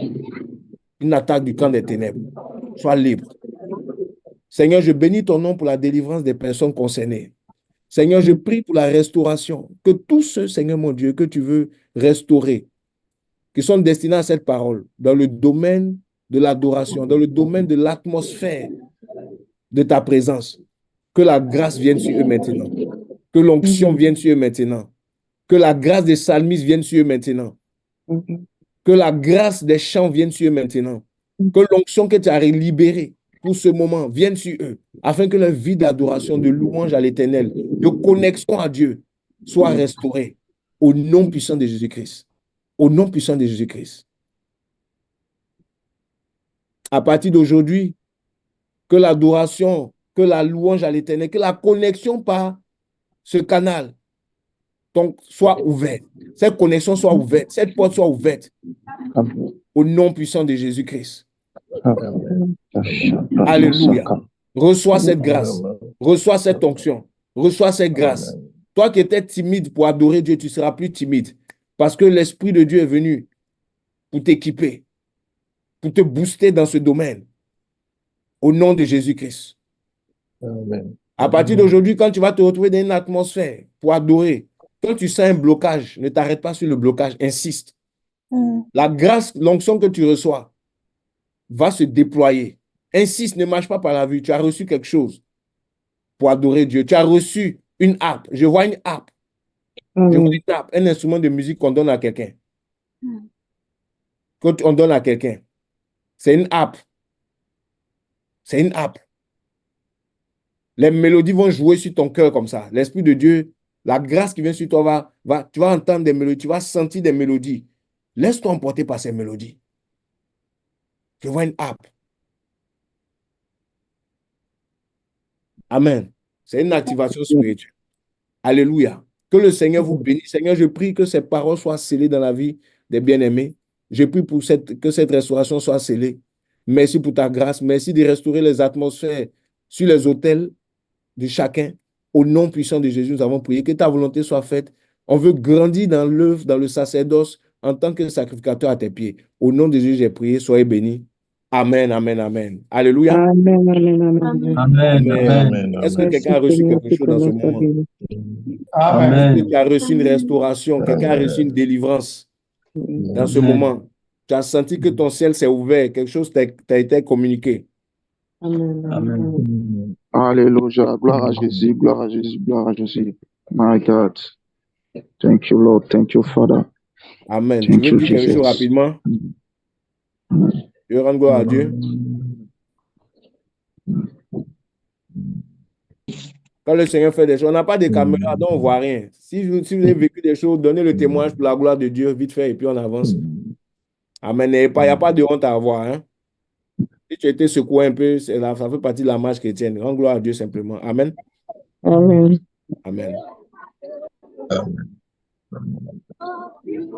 Une attaque du camp des ténèbres. Sois libre. Seigneur, je bénis ton nom pour la délivrance des personnes concernées. Seigneur, je prie pour la restauration. Que tous ceux, Seigneur mon Dieu, que tu veux restaurer, qui sont destinés à cette parole, dans le domaine de l'adoration, dans le domaine de l'atmosphère de ta présence, que la grâce vienne sur eux maintenant, que l'onction vienne sur eux maintenant, que la grâce des psalmistes vienne sur eux maintenant, que la grâce des chants vienne sur eux maintenant, que l'onction que tu as libérée pour ce moment vienne sur eux, afin que leur vie d'adoration, de louange à l'Éternel, de connexion à Dieu soit restaurée au nom puissant de Jésus-Christ. Au nom puissant de Jésus-Christ. À partir d'aujourd'hui, que l'adoration, que la louange à l'Éternel, que la connexion par ce canal soit ouverte. Cette connexion soit ouverte, cette porte soit ouverte. Au nom puissant de Jésus-Christ. Alléluia. Reçois cette grâce. Reçois cette onction. Reçois cette grâce. Toi qui étais timide pour adorer Dieu, tu ne seras plus timide. Parce que l'Esprit de Dieu est venu pour t'équiper, pour te booster dans ce domaine. Au nom de Jésus-Christ. À partir d'aujourd'hui, quand tu vas te retrouver dans une atmosphère pour adorer, quand tu sens un blocage, ne t'arrête pas sur le blocage, insiste. La grâce, l'onction que tu reçois va se déployer. Insiste, ne marche pas par la vue. Tu as reçu quelque chose pour adorer Dieu. Tu as reçu une harpe. Je vois une harpe. Je vois une harpe, un instrument de musique qu'on donne à quelqu'un. Quand on donne à quelqu'un, c'est une harpe. C'est une harpe. Les mélodies vont jouer sur ton cœur comme ça. L'Esprit de Dieu, la grâce qui vient sur toi, tu vas entendre des mélodies, tu vas sentir des mélodies. Laisse-toi emporter par ces mélodies. Je vois une harpe. Amen. C'est une activation spirituelle. Alléluia. Que le Seigneur vous bénisse. Seigneur, je prie que ces paroles soient scellées dans la vie des bien-aimés. Je prie pour que cette restauration soit scellée. Merci pour ta grâce. Merci de restaurer les atmosphères sur les autels de chacun. Au nom puissant de Jésus, nous avons prié. Que ta volonté soit faite. On veut grandir dans l'œuvre, dans le sacerdoce, en tant que sacrificateur à tes pieds. Au nom de Jésus, j'ai prié. Soyez bénis. Amen, amen, amen. Alléluia. Amen, amen, amen. Amen. Amen. Est-ce que quelqu'un a reçu quelque chose dans ce moment? Est-ce que tu as reçu une restauration? Quelqu'un a reçu une délivrance dans ce moment? Tu as senti que ton ciel s'est ouvert, quelque chose t'a été communiqué. Amen. Alléluia. Gloire à Jésus, gloire à Jésus, gloire à Jésus. My God. Thank you, Lord. Thank you, Father. Amen. Thank Tu veux you, dire quelque Jesus. chose rapidement? Je veux rendre gloire à Dieu. Quand le Seigneur fait des choses, on n'a pas de caméra, donc on ne voit rien. Si vous avez vécu des choses, donnez le témoignage pour la gloire de Dieu, vite fait, et puis on avance. Amen. Il n'y a pas de honte à avoir. Hein? Si tu as été secoué un peu, ça fait partie de la marche chrétienne. Rends gloire à Dieu simplement. Amen. Amen. Amen.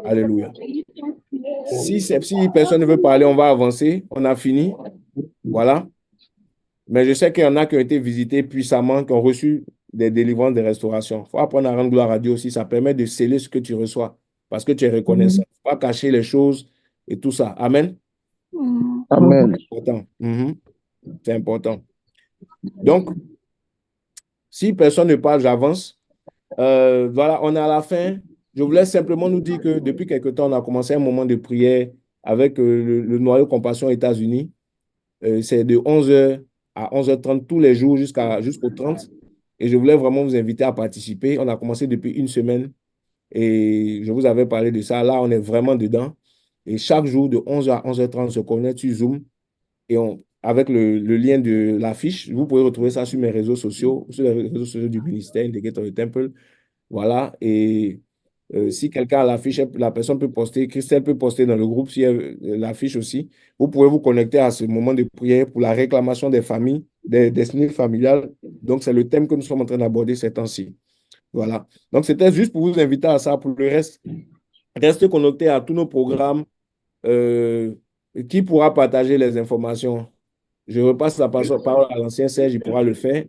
Alléluia. Si personne ne veut parler, on va avancer. On a fini. Voilà. Mais je sais qu'il y en a qui ont été visités puissamment, qui ont reçu des délivrances, des restaurations. Il faut apprendre à rendre gloire à Dieu aussi. Ça permet de sceller ce que tu reçois parce que tu es reconnaissant. Il ne faut pas cacher les choses et tout ça. Amen. Amen. C'est important. C'est important. Donc, si personne ne parle, j'avance. Voilà, on est à la fin. Je voulais simplement nous dire que depuis quelque temps, on a commencé un moment de prière avec le noyau Compassion États-Unis. C'est de 11h à 11h30 tous les jours jusqu'au 30. Et je voulais vraiment vous inviter à participer. On a commencé depuis une semaine et je vous avais parlé de ça. Là, on est vraiment dedans. Et chaque jour, de 11h à 11h30, on se connecte sur Zoom et avec le lien de l'affiche. Vous pouvez retrouver ça sur mes réseaux sociaux, sur les réseaux sociaux du ministère, Indicator of the Temple. Voilà. Et si quelqu'un a l'affiche, la personne peut poster, Christelle peut poster dans le groupe si elle l'affiche aussi. Vous pouvez vous connecter à ce moment de prière pour la réclamation des familles, des destinées familiales. Donc, c'est le thème que nous sommes en train d'aborder ces temps-ci. Voilà. Donc, c'était juste pour vous inviter à ça. Pour le reste, restez connectés à tous nos programmes. Qui pourra partager les informations? Je repasse la parole à l'ancien Serge, il pourra le faire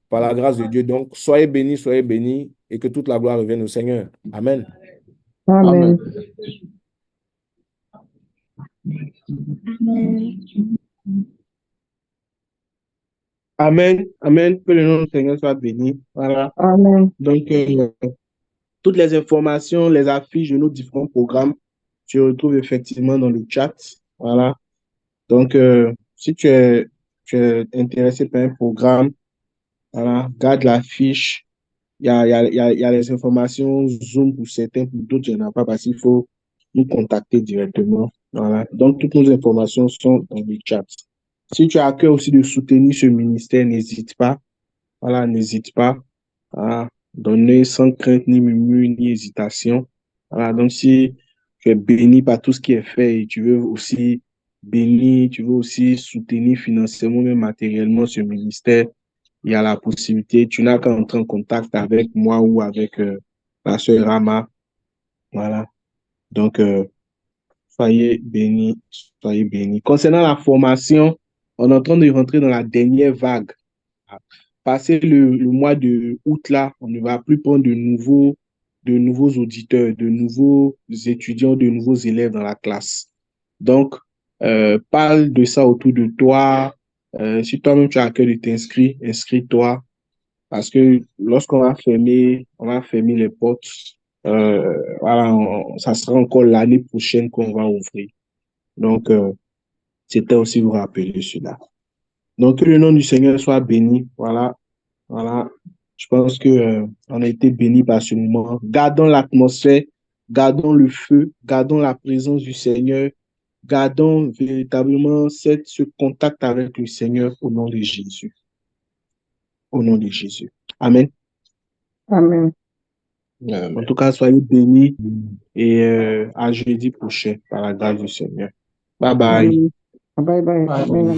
par la grâce de Dieu. Donc, soyez bénis et que toute la gloire revienne au Seigneur. Amen. Amen. Amen. Amen. Amen. Que le nom du Seigneur soit béni. Voilà. Amen. Donc, toutes les informations, les affiches de nos différents programmes se retrouvent effectivement dans le chat. Voilà. Donc, si tu es intéressé par un programme, voilà, garde l'affiche. Il y a les informations Zoom pour certains, pour d'autres, il n'y en a pas parce qu'il faut nous contacter directement. Voilà. Donc, toutes nos informations sont dans le chat. Si tu as à cœur aussi de soutenir ce ministère, n'hésite pas. Voilà, n'hésite pas à donner sans crainte, ni murmure, ni hésitation. Voilà, donc si tu es béni par tout ce qui est fait et tu veux aussi bénir, tu veux aussi soutenir financièrement, même matériellement ce ministère, il y a la possibilité, tu n'as qu'à entrer en contact avec moi ou avec la sœur Rama. Voilà. Donc, soyez bénis, soyez bénis. Concernant la formation, on est en train de rentrer dans la dernière vague. Passé le mois de août, là, on ne va plus prendre de nouveaux auditeurs, de nouveaux étudiants, de nouveaux élèves dans la classe. Donc, parle de ça autour de toi. Si toi-même tu as à cœur de t'inscrire, inscris-toi. Parce que lorsqu'on va fermer les portes, voilà, ça sera encore l'année prochaine qu'on va ouvrir. Donc, c'était aussi vous rappeler cela. Donc, que le nom du Seigneur soit béni. Voilà, voilà. Je pense que on a été béni par ce moment. Gardons l'atmosphère, gardons le feu, gardons la présence du Seigneur, gardons véritablement ce contact avec le Seigneur au nom de Jésus. Au nom de Jésus. Amen. Amen. En tout cas, soyez bénis et à jeudi prochain par la grâce du Seigneur. Bye bye. Bye bye. Amen.